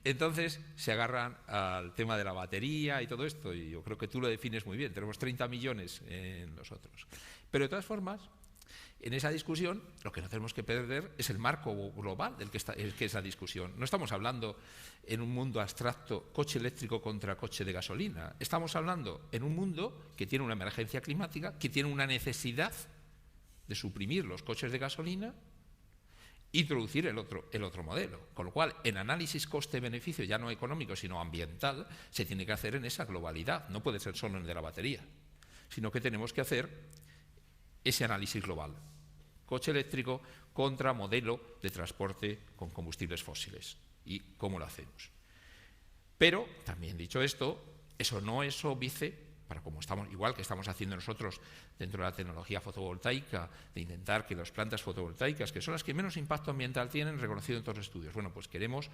Entonces se agarran al tema de la batería y todo esto, y yo creo que tú lo defines muy bien, tenemos 30 millones en nosotros. Pero de todas formas, en esa discusión lo que no tenemos que perder es el marco global del que es la discusión. No estamos hablando en un mundo abstracto, coche eléctrico contra coche de gasolina. Estamos hablando en un mundo que tiene una emergencia climática, que tiene una necesidad de suprimir los coches de gasolina, introducir el otro modelo. Con lo cual, en análisis coste-beneficio, ya no económico, sino ambiental, se tiene que hacer en esa globalidad. No puede ser solo en el de la batería, sino que tenemos que hacer ese análisis global. Coche eléctrico contra modelo de transporte con combustibles fósiles. ¿Y cómo lo hacemos? Pero, también dicho esto, eso no es óbice para como estamos, igual que estamos haciendo nosotros dentro de la tecnología fotovoltaica, de intentar que las plantas fotovoltaicas, que son las que menos impacto ambiental tienen, reconocido en todos los estudios. Bueno, pues queremos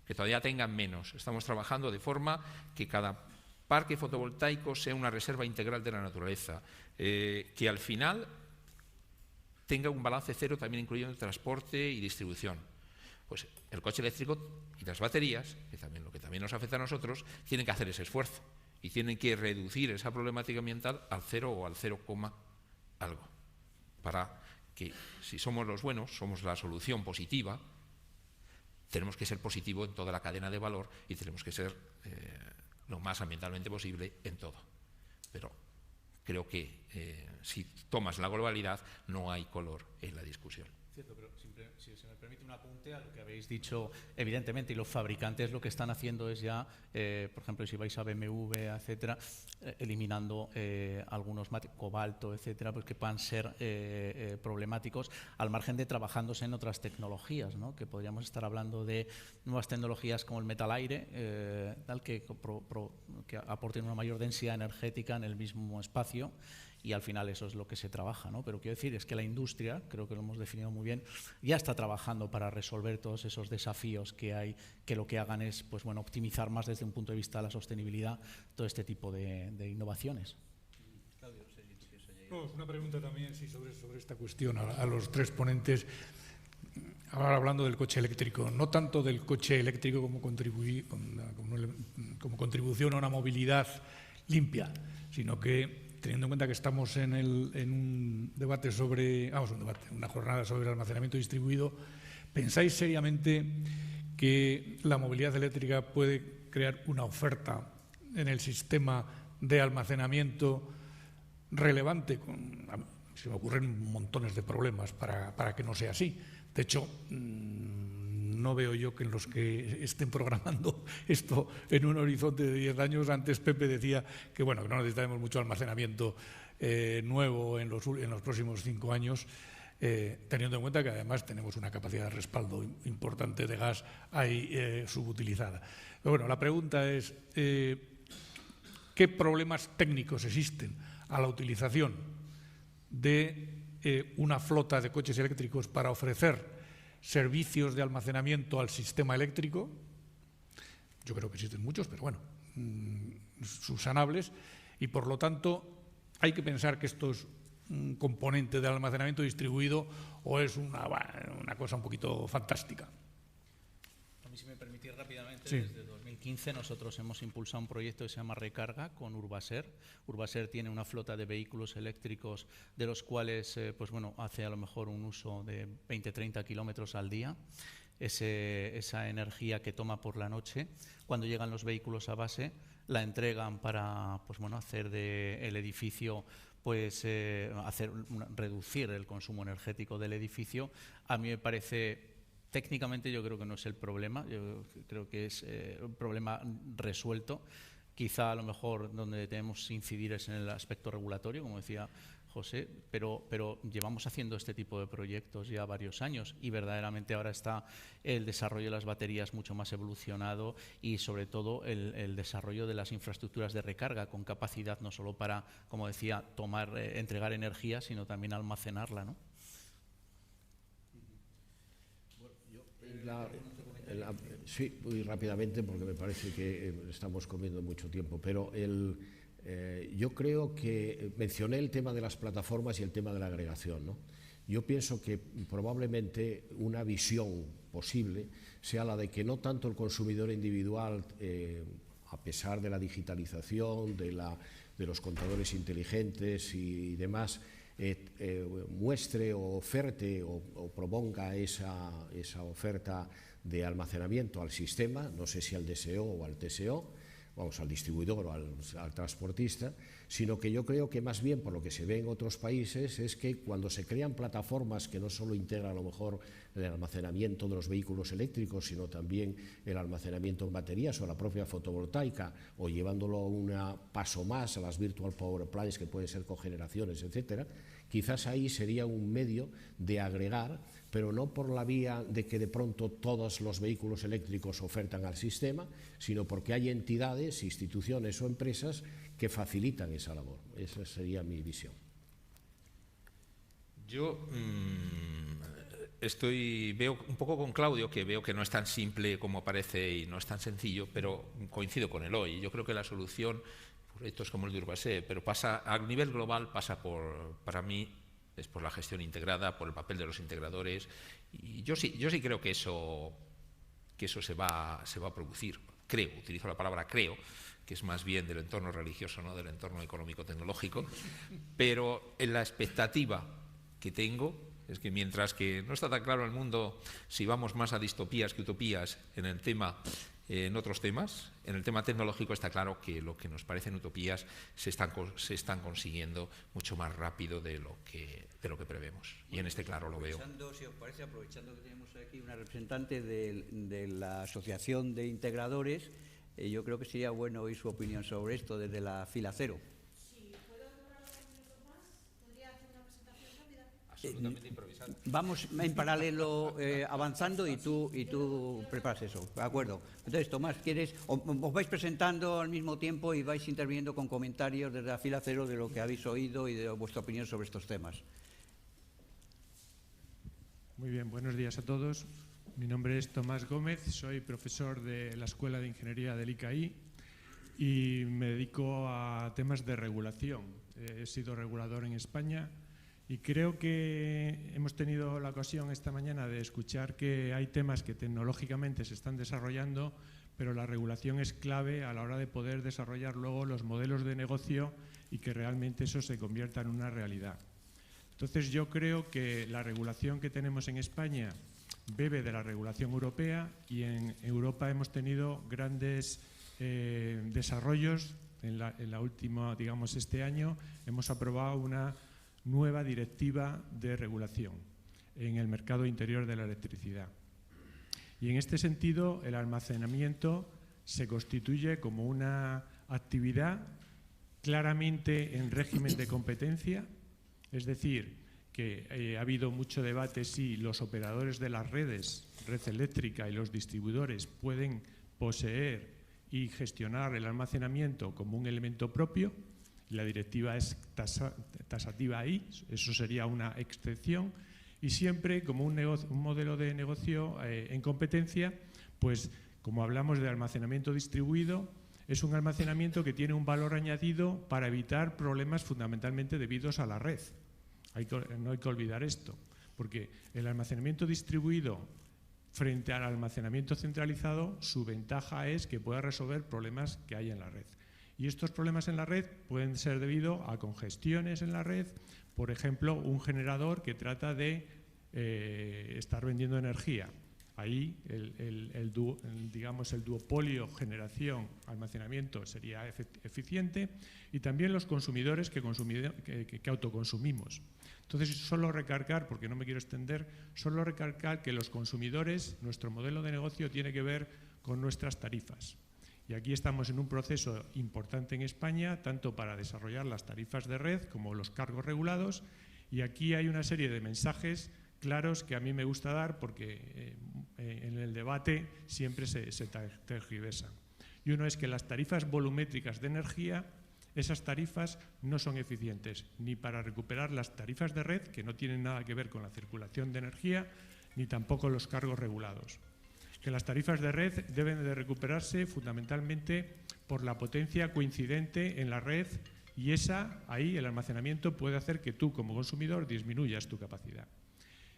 que todavía tengan menos. Estamos trabajando de forma que cada parque fotovoltaico sea una reserva integral de la naturaleza, que al final tenga un balance cero también incluyendo el transporte y distribución. Pues el coche eléctrico y las baterías, que también lo que también nos afecta a nosotros, tienen que hacer ese esfuerzo y tienen que reducir esa problemática ambiental al 0 o al 0, algo, para que si somos los buenos, somos la solución positiva, tenemos que ser positivo en toda la cadena de valor y tenemos que ser lo más ambientalmente posible en todo. Pero creo que si tomas la globalidad no hay color en la discusión. Cierto, pero si se me permite un apunte a lo que habéis dicho, evidentemente, y los fabricantes lo que están haciendo es ya, por ejemplo, si vais a BMW, etcétera, eliminando algunos cobalto, etcétera, pues que puedan ser problemáticos, al margen de trabajándose en otras tecnologías, ¿no? Que podríamos estar hablando de nuevas tecnologías como el metal aire, tal que aporten una mayor densidad energética en el mismo espacio. Y al final eso es lo que se trabaja, ¿no? Pero quiero decir, es que la industria, creo que lo hemos definido muy bien, ya está trabajando para resolver todos esos desafíos que hay, que lo que hagan es, pues bueno, optimizar más desde un punto de vista de la sostenibilidad todo este tipo de innovaciones. Una pregunta también sí, sobre esta cuestión a los tres ponentes. Ahora hablando del coche eléctrico, no tanto del coche eléctrico como contribución a una movilidad limpia, sino que teniendo en cuenta que estamos en un debate sobre, una jornada sobre el almacenamiento distribuido, ¿pensáis seriamente que la movilidad eléctrica puede crear una oferta en el sistema de almacenamiento relevante? Se me ocurren montones de problemas para que no sea así. De hecho, no veo yo que en los que estén programando esto en un horizonte de 10 años, antes Pepe decía que, bueno, que no necesitaremos mucho almacenamiento nuevo en los próximos 5 años, teniendo en cuenta que además tenemos una capacidad de respaldo importante de gas ahí subutilizada. Pero bueno, la pregunta es, ¿qué problemas técnicos existen a la utilización de una flota de coches eléctricos para ofrecer servicios de almacenamiento al sistema eléctrico? Yo creo que existen muchos, pero bueno, subsanables, y por lo tanto hay que pensar que esto es un componente del almacenamiento distribuido o es una cosa un poquito fantástica. A mí, si me permitís rápidamente, sí. Desde 2015 nosotros hemos impulsado un proyecto que se llama Recarga con Urbaser. Urbaser tiene una flota de vehículos eléctricos de los cuales pues bueno, hace a lo mejor un uso de 20-30 kilómetros al día. Esa energía que toma por la noche, cuando llegan los vehículos a base, la entregan para pues bueno, hacer del edificio, pues reducir el consumo energético del edificio. A mí me parece... Técnicamente yo creo que no es el problema, yo creo que es un problema resuelto. Quizá a lo mejor donde debemos incidir es en el aspecto regulatorio, como decía José, pero llevamos haciendo este tipo de proyectos ya varios años y verdaderamente ahora está el desarrollo de las baterías mucho más evolucionado y sobre todo el desarrollo de las infraestructuras de recarga con capacidad no solo para, como decía, entregar energía, sino también almacenarla, ¿no? Sí, muy rápidamente, porque me parece que estamos comiendo mucho tiempo, pero yo creo que mencioné el tema de las plataformas y el tema de la agregación, ¿no? Yo pienso que probablemente una visión posible sea la de que no tanto el consumidor individual, a pesar de la digitalización, de los contadores inteligentes y demás, muestre o oferte o proponga esa oferta de almacenamiento al sistema, no sé si al DSO o al TSO, vamos, al distribuidor o al transportista, sino que yo creo que más bien por lo que se ve en otros países es que cuando se crean plataformas que no solo integran a lo mejor el almacenamiento de los vehículos eléctricos, sino también el almacenamiento en baterías o la propia fotovoltaica, o llevándolo un paso más a las virtual power plants, que pueden ser cogeneraciones, etcétera, quizás ahí sería un medio de agregar, pero no por la vía de que de pronto todos los vehículos eléctricos ofertan al sistema, sino porque hay entidades, instituciones o empresas que facilitan esa labor. Esa sería mi visión. Yo veo un poco con Claudio, que veo que no es tan simple como parece y no es tan sencillo, pero coincido con él hoy. Yo creo que la solución, proyectos como el de Urbaser, pero pasa a nivel global, pasa para mí, es por la gestión integrada, por el papel de los integradores, y yo sí creo que eso se va a producir. Creo, utilizo la palabra creo, que es más bien del entorno religioso, no del entorno económico-tecnológico, pero en la expectativa que tengo es que mientras que no está tan claro el mundo si vamos más a distopías que utopías en otros temas, en el tema tecnológico está claro que lo que nos parecen utopías se están consiguiendo mucho más rápido de lo que prevemos. Y en este claro lo veo. Si os parece, aprovechando que tenemos aquí una representante de la Asociación de Integradores, yo creo que sería bueno oír su opinión sobre esto desde la fila cero. Si puedo demorar unos minutos más, podría hacer una presentación rápida. Absolutamente improvisado. Vamos en paralelo avanzando y tú preparas eso, ¿de acuerdo? Entonces, Tomás, os vais presentando al mismo tiempo y vais interviniendo con comentarios desde la fila cero de lo que habéis oído y de vuestra opinión sobre estos temas. Muy bien, buenos días a todos. Mi nombre es Tomás Gómez, soy profesor de la Escuela de Ingeniería del ICAI y me dedico a temas de regulación. He sido regulador en España y creo que hemos tenido la ocasión esta mañana de escuchar que hay temas que tecnológicamente se están desarrollando, pero la regulación es clave a la hora de poder desarrollar luego los modelos de negocio y que realmente eso se convierta en una realidad. Entonces yo creo que la regulación que tenemos en España bebe de la regulación europea y en Europa hemos tenido grandes desarrollos. En la última, digamos, este año hemos aprobado una nueva directiva de regulación en el mercado interior de la electricidad. Y en este sentido, el almacenamiento se constituye como una actividad claramente en régimen de competencia, es decir, que ha habido mucho debate si los operadores de las redes, red eléctrica y los distribuidores pueden poseer y gestionar el almacenamiento como un elemento propio. La directiva es tasativa ahí, eso sería una excepción, y siempre como un modelo de negocio en competencia, pues como hablamos de almacenamiento distribuido, es un almacenamiento que tiene un valor añadido para evitar problemas fundamentalmente debidos a la red. No hay que olvidar esto, porque el almacenamiento distribuido frente al almacenamiento centralizado, su ventaja es que pueda resolver problemas que hay en la red. Y estos problemas en la red pueden ser debido a congestiones en la red, por ejemplo, un generador que trata de estar vendiendo energía. Ahí el duopolio generación-almacenamiento sería eficiente, y también los consumidores que autoconsumimos. Entonces, solo recalcar, porque no me quiero extender, solo recalcar que los consumidores, nuestro modelo de negocio tiene que ver con nuestras tarifas. Y aquí estamos en un proceso importante en España, tanto para desarrollar las tarifas de red como los cargos regulados, y aquí hay una serie de mensajes claros que a mí me gusta dar porque en el debate siempre se tergiversan. Y uno es que las tarifas volumétricas de energía, esas tarifas no son eficientes ni para recuperar las tarifas de red, que no tienen nada que ver con la circulación de energía, ni tampoco los cargos regulados. que las tarifas de red deben de recuperarse fundamentalmente por la potencia coincidente en la red, y ahí el almacenamiento puede hacer que tú como consumidor disminuyas tu capacidad.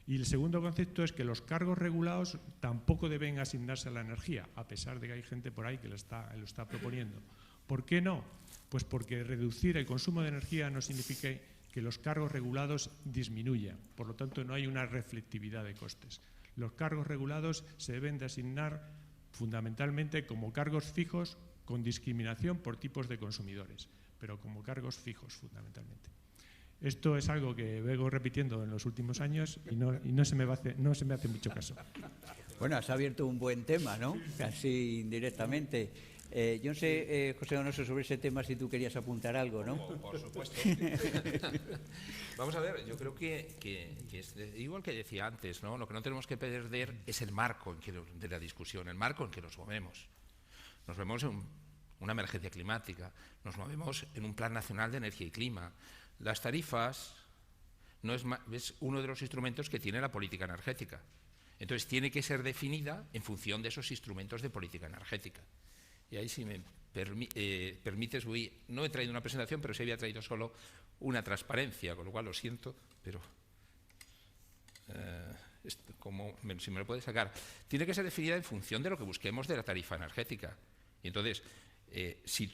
Y el segundo concepto es que los cargos regulados tampoco deben asignarse a la energía, a pesar de que hay gente por ahí que lo está proponiendo. ¿Por qué no? Pues porque reducir el consumo de energía no significa que los cargos regulados disminuyan. Por lo tanto, no hay una reflectividad de costes. Los cargos regulados se deben de asignar fundamentalmente como cargos fijos con discriminación por tipos de consumidores, pero como cargos fijos fundamentalmente. Esto es algo que vengo repitiendo en los últimos años y no se me hace mucho caso. Bueno, has abierto un buen tema, ¿no? Casi indirectamente. Yo no sé, José Donoso, sobre ese tema si tú querías apuntar algo, ¿no? Por supuesto. Vamos a ver, yo creo que es igual que decía antes, ¿no? Lo que no tenemos que perder es el marco de la discusión, el marco en que nos movemos. Nos vemos en una emergencia climática, nos movemos en un Plan Nacional de Energía y Clima. Las tarifas es uno de los instrumentos que tiene la política energética. Entonces, tiene que ser definida en función de esos instrumentos de política energética. Y ahí, si me permites, no he traído una presentación, pero sí había traído solo una transparencia, con lo cual lo siento, pero si me lo puedes sacar. Tiene que ser definida en función de lo que busquemos de la tarifa energética. Y entonces, si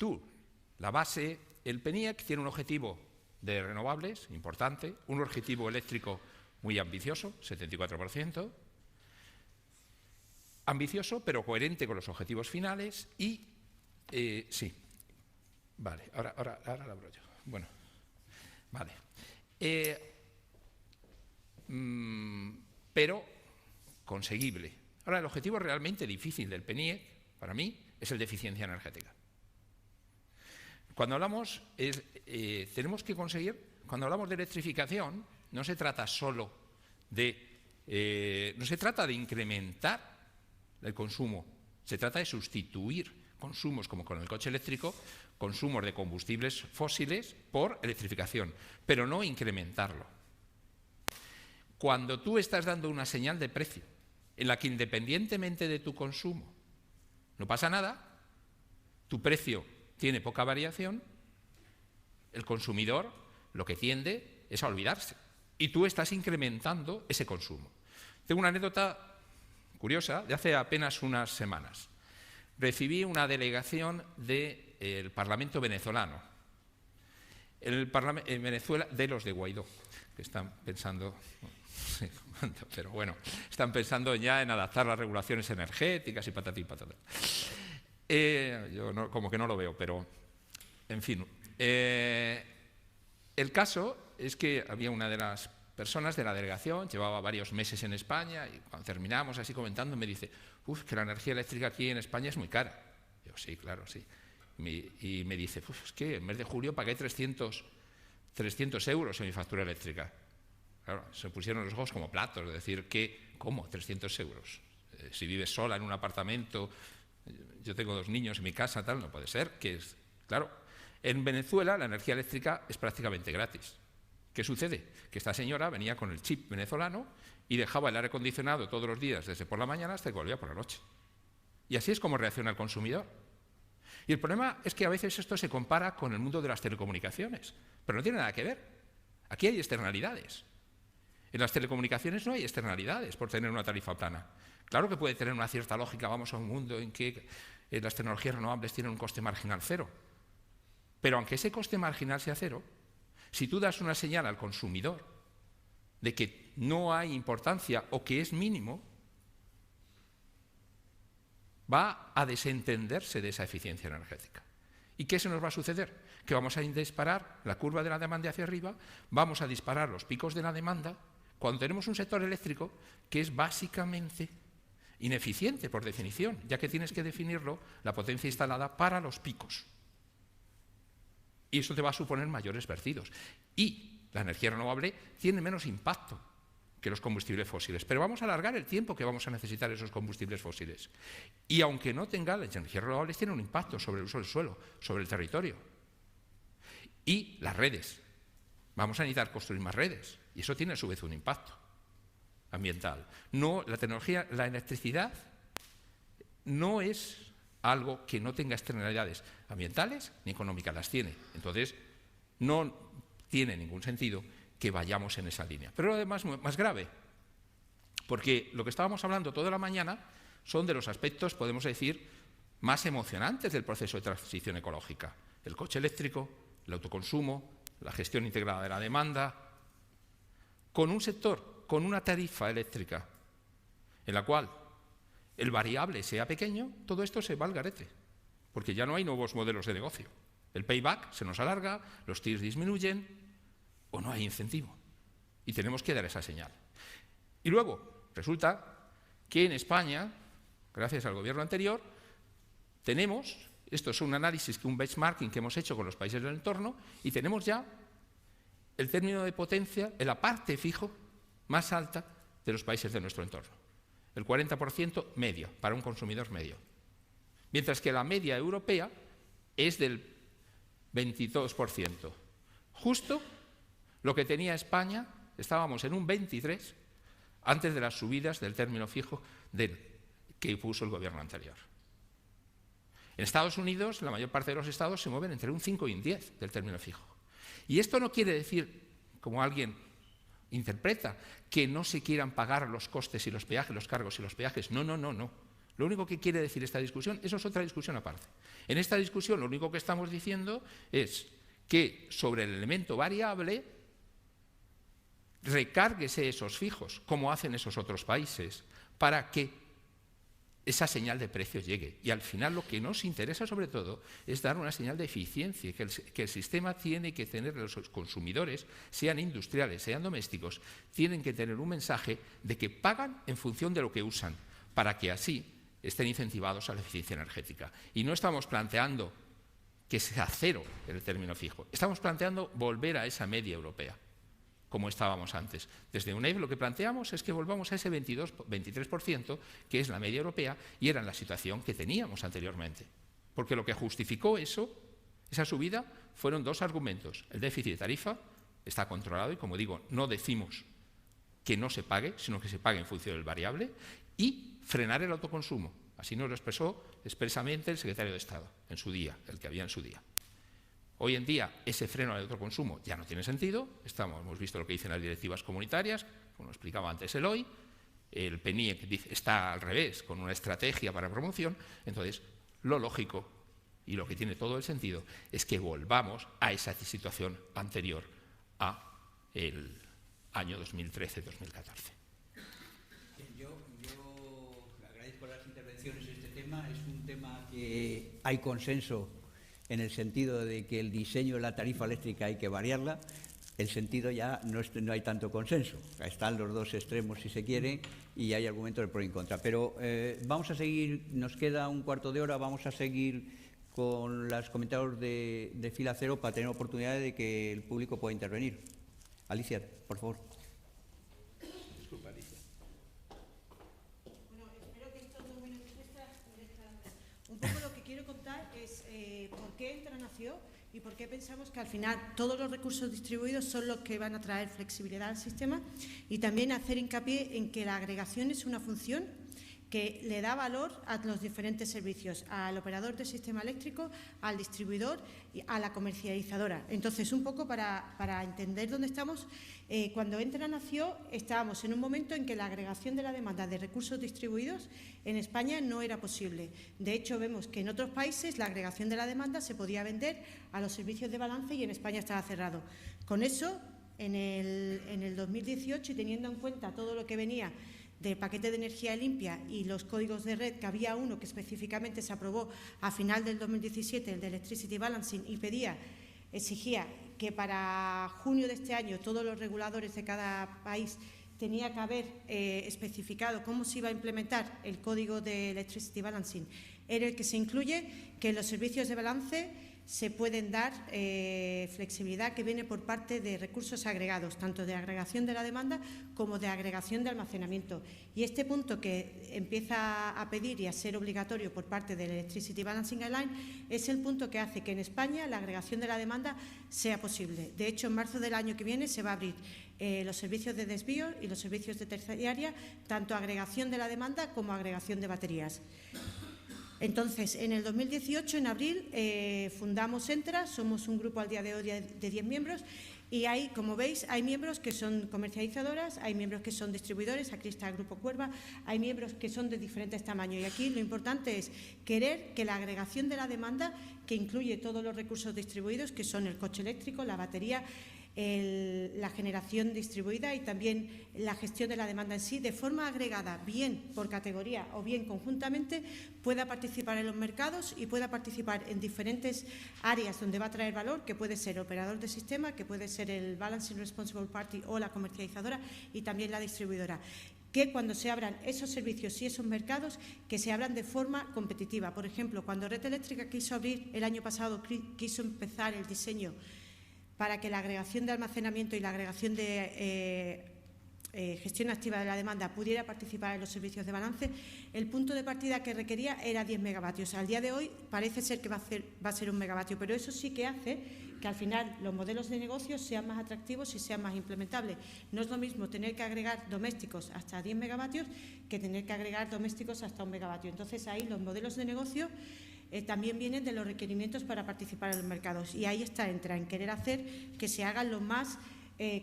la base, el PNIEC tiene un objetivo de renovables importante, un objetivo eléctrico muy ambicioso, 74%, ambicioso pero coherente con los objetivos finales y, sí, vale, ahora lo abro yo. Bueno, vale. Pero conseguible. Ahora, el objetivo realmente difícil del PNIEC, para mí, es el de eficiencia energética. Cuando hablamos, tenemos que conseguir, cuando hablamos de electrificación, no se trata solo no se trata de incrementar el consumo, se trata de sustituir consumos, como con el coche eléctrico, consumos de combustibles fósiles por electrificación, pero no incrementarlo. Cuando tú estás dando una señal de precio en la que, independientemente de tu consumo, no pasa nada, tu precio tiene poca variación, el consumidor lo que tiende es a olvidarse y tú estás incrementando ese consumo. Tengo una anécdota curiosa de hace apenas unas semanas. Recibí una delegación del Parlamento venezolano, en Venezuela, de los de Guaidó, que están pensando, pero bueno, están pensando ya en adaptar las regulaciones energéticas y patatín patatán. Yo como que no lo veo, pero en fin. El caso es que había una de las personas de la delegación, llevaba varios meses en España, y cuando terminamos así comentando me dice, que la energía eléctrica aquí en España es muy cara. Yo, sí, claro, sí. Y me dice, es que en mes de julio pagué 300 euros en mi factura eléctrica. Claro, se pusieron los ojos como platos, de decir, ¿cómo? 300 euros. Si vives sola en un apartamento, yo tengo 2 niños en mi casa, tal, no puede ser. Claro, en Venezuela la energía eléctrica es prácticamente gratis. ¿Qué sucede? Que esta señora venía con el chip venezolano y dejaba el aire acondicionado todos los días, desde por la mañana hasta que volvía por la noche. Y así es como reacciona el consumidor. Y el problema es que a veces esto se compara con el mundo de las telecomunicaciones, pero no tiene nada que ver. Aquí hay externalidades. En las telecomunicaciones no hay externalidades por tener una tarifa plana. Claro que puede tener una cierta lógica, vamos a un mundo en que las tecnologías renovables tienen un coste marginal cero. Pero aunque ese coste marginal sea cero, si tú das una señal al consumidor de que no hay importancia o que es mínimo, va a desentenderse de esa eficiencia energética. ¿Y qué se nos va a suceder? Que vamos a disparar la curva de la demanda hacia arriba, vamos a disparar los picos de la demanda, cuando tenemos un sector eléctrico que es básicamente ineficiente por definición, ya que tienes que definirlo, la potencia instalada para los picos. Y eso te va a suponer mayores vertidos. Y la energía renovable tiene menos impacto que los combustibles fósiles. Pero vamos a alargar el tiempo que vamos a necesitar esos combustibles fósiles. Y aunque no tenga, las energías renovables tienen un impacto sobre el uso del suelo, sobre el territorio. Y las redes. Vamos a necesitar construir más redes. Y eso tiene a su vez un impacto ambiental. No, la tecnología, la electricidad no es algo que no tenga externalidades ambientales ni económicas, las tiene. Entonces, no tiene ningún sentido que vayamos en esa línea. Pero además más grave, porque lo que estábamos hablando toda la mañana son de los aspectos, podemos decir, más emocionantes del proceso de transición ecológica. El coche eléctrico, el autoconsumo, la gestión integrada de la demanda, con un sector, con una tarifa eléctrica, en la cual el variable sea pequeño, todo esto se va al garete, porque ya no hay nuevos modelos de negocio. El payback se nos alarga, los TIRs disminuyen o no hay incentivo. Y tenemos que dar esa señal. Y luego, resulta que en España, gracias al gobierno anterior, tenemos, esto es un análisis, un benchmarking que hemos hecho con los países del entorno, y tenemos ya el término de potencia en la parte fijo más alta de los países de nuestro entorno. El 40% medio, para un consumidor medio. Mientras que la media europea es del 22%. Justo lo que tenía España, estábamos en un 23% antes de las subidas del término fijo que puso el gobierno anterior. En Estados Unidos, la mayor parte de los estados se mueven entre un 5 y un 10 del término fijo. Y esto no quiere decir, como alguien interpreta, que no se quieran pagar los costes y los peajes, los cargos y los peajes. No, no, no, no. Lo único que quiere decir esta discusión, eso es otra discusión aparte. En esta discusión lo único que estamos diciendo es que sobre el elemento variable recárguese esos fijos, como hacen esos otros países, para que esa señal de precio llegue. Y al final lo que nos interesa sobre todo es dar una señal de eficiencia, que el sistema tiene que tener, los consumidores, sean industriales, sean domésticos, tienen que tener un mensaje de que pagan en función de lo que usan, para que así estén incentivados a la eficiencia energética. Y no estamos planteando que sea cero el término fijo, estamos planteando volver a esa media europea, como estábamos antes. Desde UNED lo que planteamos es que volvamos a ese 23%, que es la media europea, y era la situación que teníamos anteriormente. Porque lo que justificó esa subida, fueron dos argumentos. El déficit de tarifa está controlado y, como digo, no decimos que no se pague, sino que se pague en función del variable, y frenar el autoconsumo. Así nos lo expresó expresamente el secretario de Estado en su día, el que había en su día. Hoy en día ese freno al autoconsumo ya no tiene sentido, hemos visto lo que dicen las directivas comunitarias, como lo explicaba antes Eloy, el PNIEC está al revés, con una estrategia para promoción. Entonces, lo lógico y lo que tiene todo el sentido es que volvamos a esa situación anterior al año 2013-2014. Yo agradezco las intervenciones en este tema. Es un tema que hay consenso en el sentido de que el diseño de la tarifa eléctrica hay que variarla. El sentido ya no hay tanto consenso. Están los dos extremos, si se quiere, y hay argumentos de pro y en contra. Pero vamos a seguir, nos queda un cuarto de hora, vamos a seguir con los comentarios de fila cero para tener oportunidad de que el público pueda intervenir. Alicia, por favor. Disculpa, Alicia. Bueno, espero que estos 2 minutos extras. Un poco lo que quiero contar es por qué Entra nació y por qué pensamos que al final todos los recursos distribuidos son los que van a traer flexibilidad al sistema, y también hacer hincapié en que la agregación es una función que le da valor a los diferentes servicios, al operador del sistema eléctrico, al distribuidor y a la comercializadora. Entonces, un poco para entender dónde estamos, cuando Entra nació, estábamos en un momento en que la agregación de la demanda de recursos distribuidos en España no era posible. De hecho, vemos que en otros países la agregación de la demanda se podía vender a los servicios de balance y en España estaba cerrado. Con eso, en el 2018, y teniendo en cuenta todo lo que venía del paquete de energía limpia y los códigos de red, que había uno que específicamente se aprobó a final del 2017, el de Electricity Balancing, y exigía que para junio de este año todos los reguladores de cada país tenía que haber especificado cómo se iba a implementar el código de Electricity Balancing, en el que se incluye que en los servicios de balance se pueden dar flexibilidad que viene por parte de recursos agregados, tanto de agregación de la demanda como de agregación de almacenamiento. Y este punto que empieza a pedir y a ser obligatorio por parte del Electricity Balancing Guideline es el punto que hace que en España la agregación de la demanda sea posible. De hecho, en marzo del año que viene se va a abrir los servicios de desvío y los servicios de terciaria, tanto agregación de la demanda como agregación de baterías. Entonces, en el 2018, en abril, fundamos Entra, somos un grupo al día de hoy de 10 miembros y hay, como veis, hay miembros que son comercializadoras, hay miembros que son distribuidores, aquí está el Grupo Cuerva, hay miembros que son de diferentes tamaños y aquí lo importante es querer que la agregación de la demanda, que incluye todos los recursos distribuidos, que son el coche eléctrico, la batería, la generación distribuida y también la gestión de la demanda en sí, de forma agregada, bien por categoría o bien conjuntamente, pueda participar en los mercados y pueda participar en diferentes áreas donde va a traer valor, que puede ser operador de sistema, que puede ser el Balancing Responsible Party o la comercializadora y también la distribuidora. Que cuando se abran esos servicios y esos mercados, que se abran de forma competitiva. Por ejemplo, cuando Red Eléctrica quiso abrir el año pasado, quiso empezar el diseño para que la agregación de almacenamiento y la agregación de gestión activa de la demanda pudiera participar en los servicios de balance, el punto de partida que requería era 10 megavatios. Al día de hoy parece ser que va a ser 1 megavatio, pero eso sí que hace que al final los modelos de negocio sean más atractivos y sean más implementables. No es lo mismo tener que agregar domésticos hasta 10 megavatios que tener que agregar domésticos hasta 1 megavatio. Entonces, ahí los modelos de negocio también vienen de los requerimientos para participar en los mercados y ahí está Entra, en querer hacer que se hagan lo más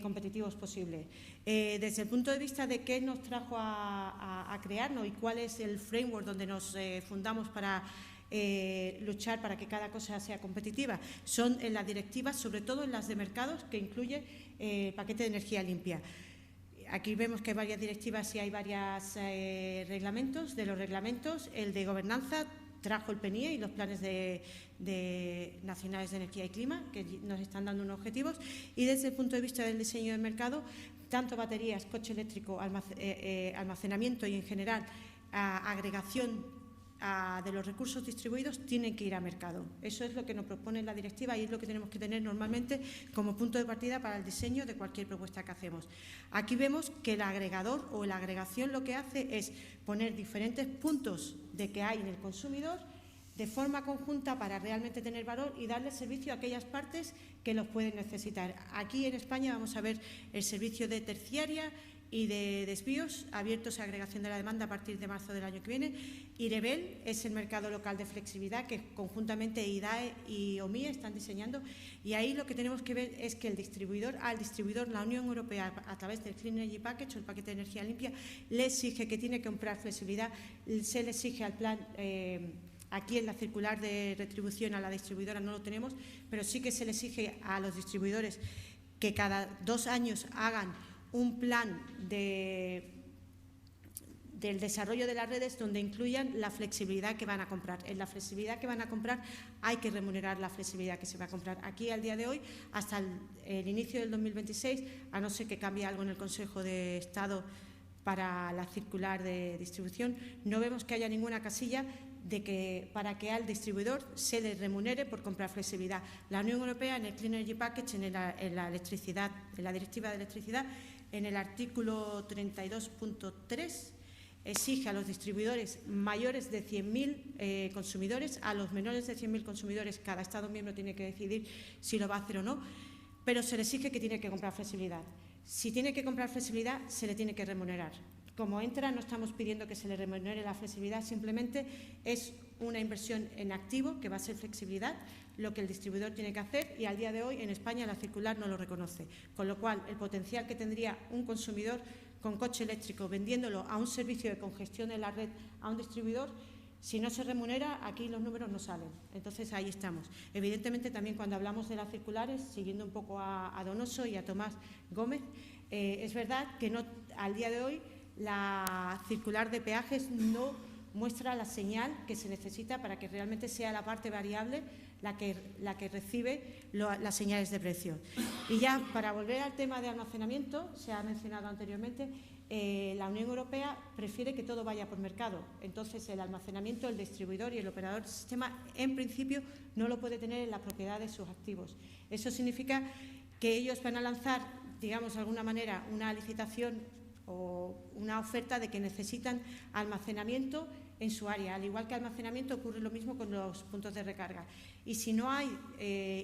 competitivos posible. Desde el punto de vista de qué nos trajo a crearnos y cuál es el framework donde nos fundamos para luchar para que cada cosa sea competitiva, son en las directivas, sobre todo en las de mercados, que incluye el paquete de energía limpia. Aquí vemos que hay varias directivas y hay varios reglamentos. De los reglamentos, el de gobernanza trajo el PNIE y los planes nacionales de energía y clima, que nos están dando unos objetivos, y desde el punto de vista del diseño del mercado, tanto baterías, coche eléctrico, almacenamiento y en general agregación de los recursos distribuidos tienen que ir a mercado. Eso es lo que nos propone la directiva y es lo que tenemos que tener normalmente como punto de partida para el diseño de cualquier propuesta que hacemos. Aquí vemos que el agregador o la agregación lo que hace es poner diferentes puntos de que hay en el consumidor de forma conjunta para realmente tener valor y darle servicio a aquellas partes que los pueden necesitar. Aquí en España vamos a ver el servicio de terciaria y de desvíos abiertos a agregación de la demanda a partir de marzo del año que viene. IREBEL es el mercado local de flexibilidad que conjuntamente IDAE y OMIE están diseñando y ahí lo que tenemos que ver es que al distribuidor, la Unión Europea a través del Clean Energy Package o el paquete de energía limpia le exige que tiene que comprar flexibilidad, se le exige al plan. Aquí en la circular de retribución a la distribuidora no lo tenemos, pero sí que se le exige a los distribuidores que cada 2 años hagan un plan del desarrollo de las redes donde incluyan la flexibilidad que van a comprar. En la flexibilidad que van a comprar hay que remunerar la flexibilidad que se va a comprar. Aquí, al día de hoy, hasta el inicio del 2026, a no ser que cambie algo en el Consejo de Estado para la circular de distribución, no vemos que haya ninguna casilla para que al distribuidor se le remunere por comprar flexibilidad. La Unión Europea, en el Clean Energy Package, en la electricidad, en la Directiva de Electricidad, en el artículo 32.3, exige a los distribuidores mayores de 100.000 consumidores, a los menores de 100.000 consumidores, cada Estado miembro tiene que decidir si lo va a hacer o no, pero se le exige que tiene que comprar flexibilidad. Si tiene que comprar flexibilidad, se le tiene que remunerar. Como Entra, no estamos pidiendo que se le remunere la flexibilidad, simplemente es una inversión en activo, que va a ser flexibilidad, lo que el distribuidor tiene que hacer, y al día de hoy en España la circular no lo reconoce. Con lo cual, el potencial que tendría un consumidor con coche eléctrico vendiéndolo a un servicio de congestión en la red a un distribuidor, si no se remunera, aquí los números no salen. Entonces, ahí estamos. Evidentemente, también cuando hablamos de las circulares, siguiendo un poco a Donoso y a Tomás Gómez, es verdad que no, al día de hoy la circular de peajes no muestra la señal que se necesita para que realmente sea la parte variable la que recibe las señales de precio. Y ya para volver al tema de almacenamiento, se ha mencionado anteriormente, la Unión Europea prefiere que todo vaya por mercado. Entonces, el almacenamiento, el distribuidor y el operador del sistema, en principio, no lo puede tener en la propiedad de sus activos. Eso significa que ellos van a lanzar, digamos, de alguna manera, una licitación o una oferta de que necesitan almacenamiento en su área. Al igual que almacenamiento, ocurre lo mismo con los puntos de recarga. Y si no hay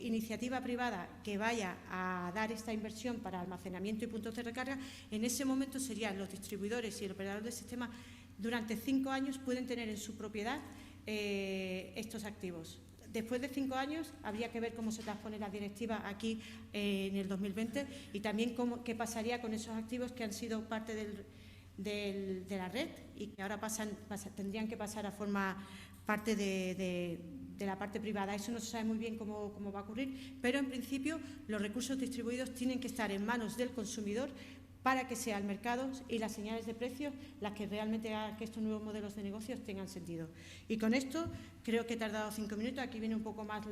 iniciativa privada que vaya a dar esta inversión para almacenamiento y puntos de recarga, en ese momento serían los distribuidores y el operador del sistema, durante 5 años pueden tener en su propiedad estos activos. Después de 5 años habría que ver cómo se transpone la directiva aquí en el 2020 y también qué pasaría con esos activos que han sido parte de la red y que ahora tendrían que pasar a formar parte de la parte privada. Eso no se sabe muy bien cómo va a ocurrir, pero en principio los recursos distribuidos tienen que estar en manos del consumidor para que sea el mercado y las señales de precios las que realmente hagan que estos nuevos modelos de negocios tengan sentido. Y con esto creo que he tardado 5 minutos. Aquí viene un poco más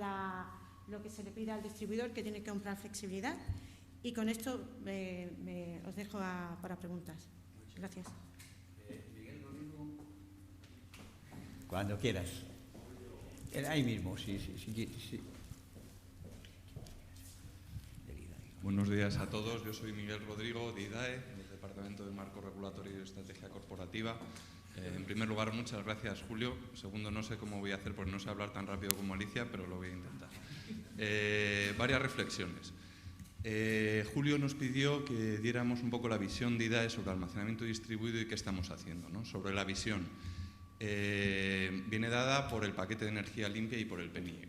lo que se le pide al distribuidor, que tiene que comprar flexibilidad. Y con esto os dejo para preguntas. Gracias. Miguel Rodrigo. Cuando quieras. Ahí mismo, sí. Buenos días a todos. Yo soy Miguel Rodrigo, de IDAE, del Departamento de Marco Regulatorio y Estrategia Corporativa. En primer lugar, muchas gracias, Julio. Segundo, no sé cómo voy a hacer porque no sé hablar tan rápido como Alicia, pero lo voy a intentar. Varias reflexiones. Julio nos pidió que diéramos un poco la visión de IDAE sobre almacenamiento distribuido y qué estamos haciendo, ¿no? Sobre la visión. Viene dada por el paquete de energía limpia y por el PNIEC.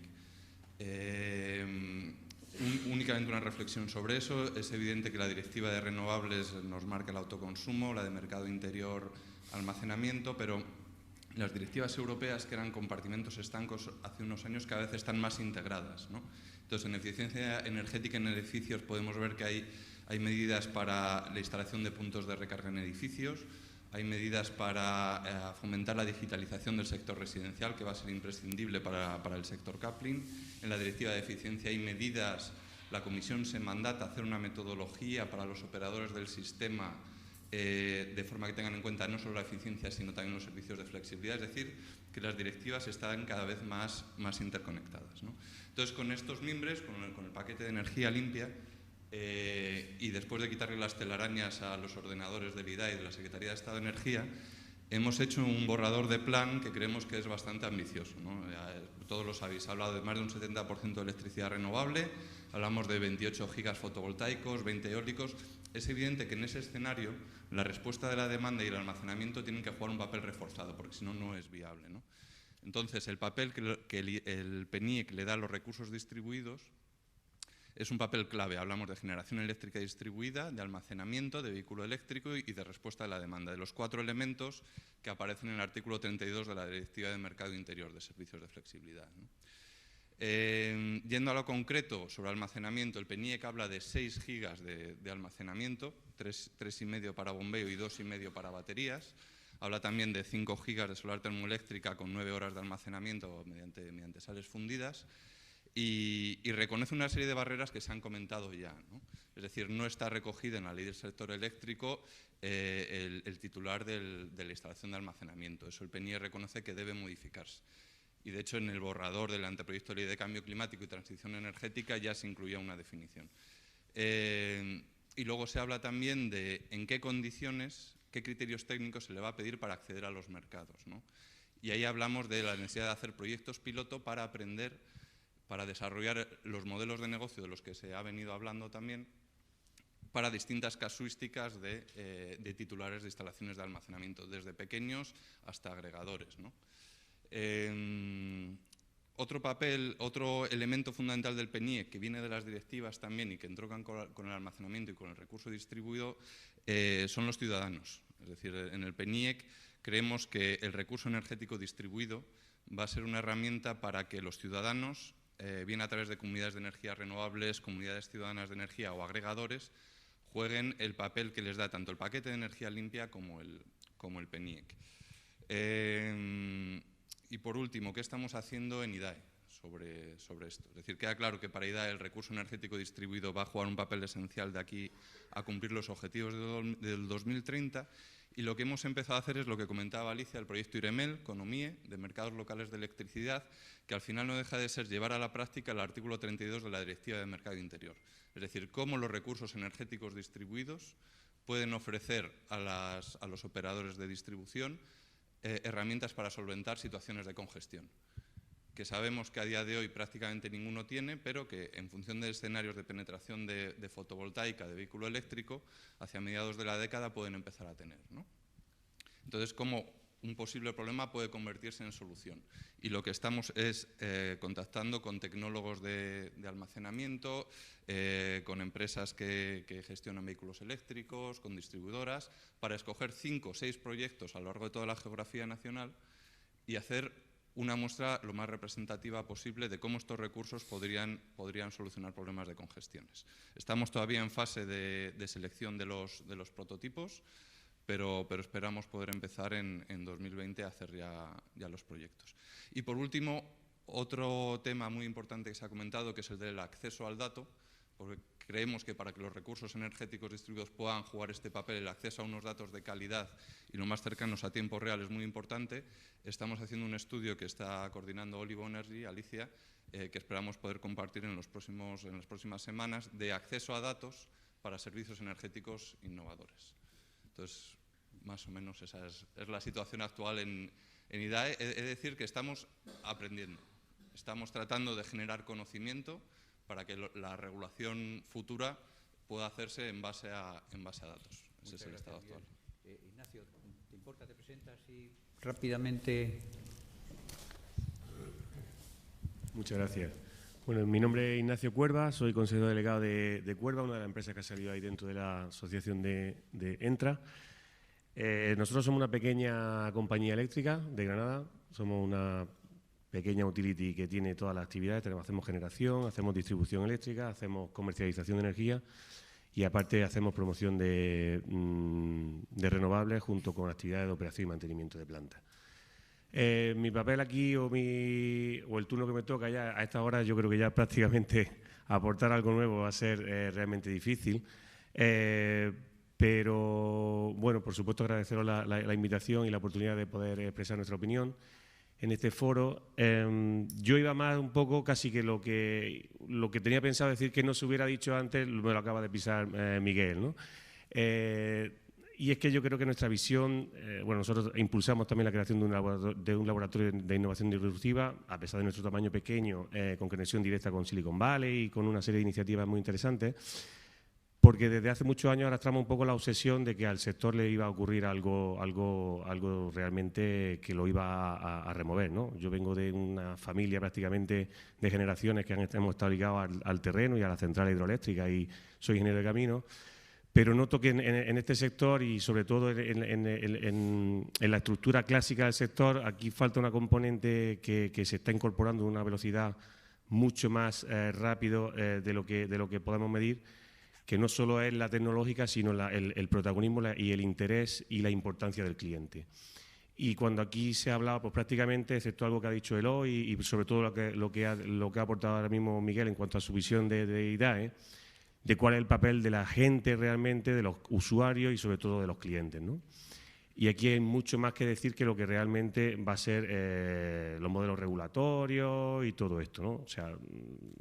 Únicamente una reflexión sobre eso. Es evidente que la directiva de renovables nos marca el autoconsumo, la de mercado interior, almacenamiento, pero las directivas europeas, que eran compartimentos estancos hace unos años, cada vez están más integradas, ¿no? Entonces, en eficiencia energética en edificios podemos ver que hay medidas para la instalación de puntos de recarga en edificios, hay medidas para fomentar la digitalización del sector residencial, que va a ser imprescindible para el sector coupling. En la directiva de eficiencia hay medidas, la Comisión se mandata a hacer una metodología para los operadores del sistema de forma que tengan en cuenta no solo la eficiencia, sino también los servicios de flexibilidad. Es decir, que las directivas están cada vez más interconectadas, ¿no? Entonces, con estos mimbres, con el paquete de energía limpia, y después de quitarle las telarañas a los ordenadores del IDAE y de la Secretaría de Estado de Energía, hemos hecho un borrador de plan que creemos que es bastante ambicioso, ¿no? Todos lo sabéis, ha hablado de más de un 70% de electricidad renovable, hablamos de 28 gigas fotovoltaicos, 20 eólicos. Es evidente que en ese escenario la respuesta de la demanda y el almacenamiento tienen que jugar un papel reforzado, porque si no, no es viable, ¿no? Entonces, el papel que el PNIEC le da a los recursos distribuidos es un papel clave. Hablamos de generación eléctrica distribuida, de almacenamiento, de vehículo eléctrico y de respuesta a la demanda, de los 4 elementos que aparecen en el artículo 32 de la Directiva de Mercado Interior de Servicios de Flexibilidad, ¿no? Yendo a lo concreto sobre almacenamiento, el PNIEC habla de 6 gigas de almacenamiento, 3,5 para bombeo y 2,5 para baterías. Habla también de 5 gigas de solar termoeléctrica con 9 horas de almacenamiento mediante sales fundidas. Y reconoce una serie de barreras que se han comentado ya, ¿no? Es decir, no está recogida en la ley del sector eléctrico el titular de la instalación de almacenamiento. Eso el PNIEC reconoce que debe modificarse. Y de hecho, en el borrador del anteproyecto de ley de cambio climático y transición energética ya se incluía una definición. Y luego se habla también de en qué condiciones, qué criterios técnicos se le va a pedir para acceder a los mercados, ¿no? Y ahí hablamos de la necesidad de hacer proyectos piloto para aprender, para desarrollar los modelos de negocio de los que se ha venido hablando también, para distintas casuísticas de titulares de instalaciones de almacenamiento, desde pequeños hasta agregadores, ¿no? Otro elemento fundamental del PNIEC, que viene de las directivas también y que entroncan con el almacenamiento y con el recurso distribuido, son los ciudadanos. Es decir, en el PNIEC creemos que el recurso energético distribuido va a ser una herramienta para que los ciudadanos, bien a través de comunidades de energías renovables, comunidades ciudadanas de energía o agregadores, jueguen el papel que les da tanto el paquete de energía limpia como el PNIEC. Y por último, ¿qué estamos haciendo en IDAE sobre esto? Es decir, queda claro que para IDAE el recurso energético distribuido va a jugar un papel esencial de aquí a cumplir los objetivos del 2030, y lo que hemos empezado a hacer es lo que comentaba Alicia, el proyecto IREMEL, con OMIE, de mercados locales de electricidad, que al final no deja de ser llevar a la práctica el artículo 32 de la Directiva de Mercado Interior. Es decir, cómo los recursos energéticos distribuidos pueden ofrecer a los operadores de distribución herramientas para solventar situaciones de congestión, que sabemos que a día de hoy prácticamente ninguno tiene, pero que en función de escenarios de penetración de fotovoltaica, de vehículo eléctrico, hacia mediados de la década pueden empezar a tener, ¿no? Entonces, ¿cómo un posible problema puede convertirse en solución. Y lo que estamos es contactando con tecnólogos de almacenamiento, con empresas que gestionan vehículos eléctricos, con distribuidoras, para escoger 5 o 6 proyectos a lo largo de toda la geografía nacional y hacer una muestra lo más representativa posible de cómo estos recursos podrían solucionar problemas de congestiones. Estamos todavía en fase de selección de los prototipos, pero esperamos poder empezar en 2020 a hacer ya los proyectos. Y por último, otro tema muy importante que se ha comentado, que es el del acceso al dato, porque creemos que para que los recursos energéticos distribuidos puedan jugar este papel, el acceso a unos datos de calidad y lo más cercanos a tiempo real es muy importante. Estamos haciendo un estudio que está coordinando Olivo Energy, Alicia, que esperamos poder compartir en las próximas semanas, de acceso a datos para servicios energéticos innovadores. Entonces, más o menos esa es la situación actual en IDAE. He de decir que estamos aprendiendo, estamos tratando de generar conocimiento para que la regulación futura pueda hacerse en base a datos. Ese es el estado actual. Ignacio, ¿te importa? ¿Te presentas y rápidamente? Muchas gracias. Bueno, mi nombre es Ignacio Cuerva, soy consejero delegado de Cuerva, una de las empresas que ha salido ahí dentro de la asociación de Entra. Nosotros somos una pequeña compañía eléctrica de Granada, somos una pequeña utility que tiene todas las actividades. Hacemos generación, hacemos distribución eléctrica, hacemos comercialización de energía y aparte hacemos promoción de renovables junto con actividades de operación y mantenimiento de plantas. Mi papel aquí o el turno que me toca ya a esta hora, yo creo que ya prácticamente aportar algo nuevo va a ser realmente difícil. Pero, bueno, por supuesto agradeceros la invitación y la oportunidad de poder expresar nuestra opinión en este foro. Yo iba más un poco casi que lo que tenía pensado decir que no se hubiera dicho antes, me lo acaba de pisar Miguel, ¿no? Y es que yo creo que nuestra visión, bueno, nosotros impulsamos también la creación de un laboratorio de innovación disruptiva, a pesar de nuestro tamaño pequeño, con conexión directa con Silicon Valley y con una serie de iniciativas muy interesantes, porque desde hace muchos años arrastramos un poco la obsesión de que al sector le iba a ocurrir algo realmente que lo iba a remover, ¿no? Yo vengo de una familia prácticamente de generaciones que hemos estado ligados al terreno y a la central hidroeléctrica y soy ingeniero de caminos. Pero noto que en este sector y sobre todo en la estructura clásica del sector, aquí falta una componente que se está incorporando a una velocidad mucho más rápido de lo que podemos medir, que no solo es la tecnológica, sino el protagonismo y el interés y la importancia del cliente. Y cuando aquí se ha hablado, pues prácticamente, excepto algo que ha dicho Eloy y sobre todo lo que ha aportado ahora mismo Miguel en cuanto a su visión de IDAE, de cuál es el papel de la gente realmente, de los usuarios y sobre todo de los clientes, ¿no? Y aquí hay mucho más que decir que lo que realmente va a ser los modelos regulatorios y todo esto, ¿no? O sea,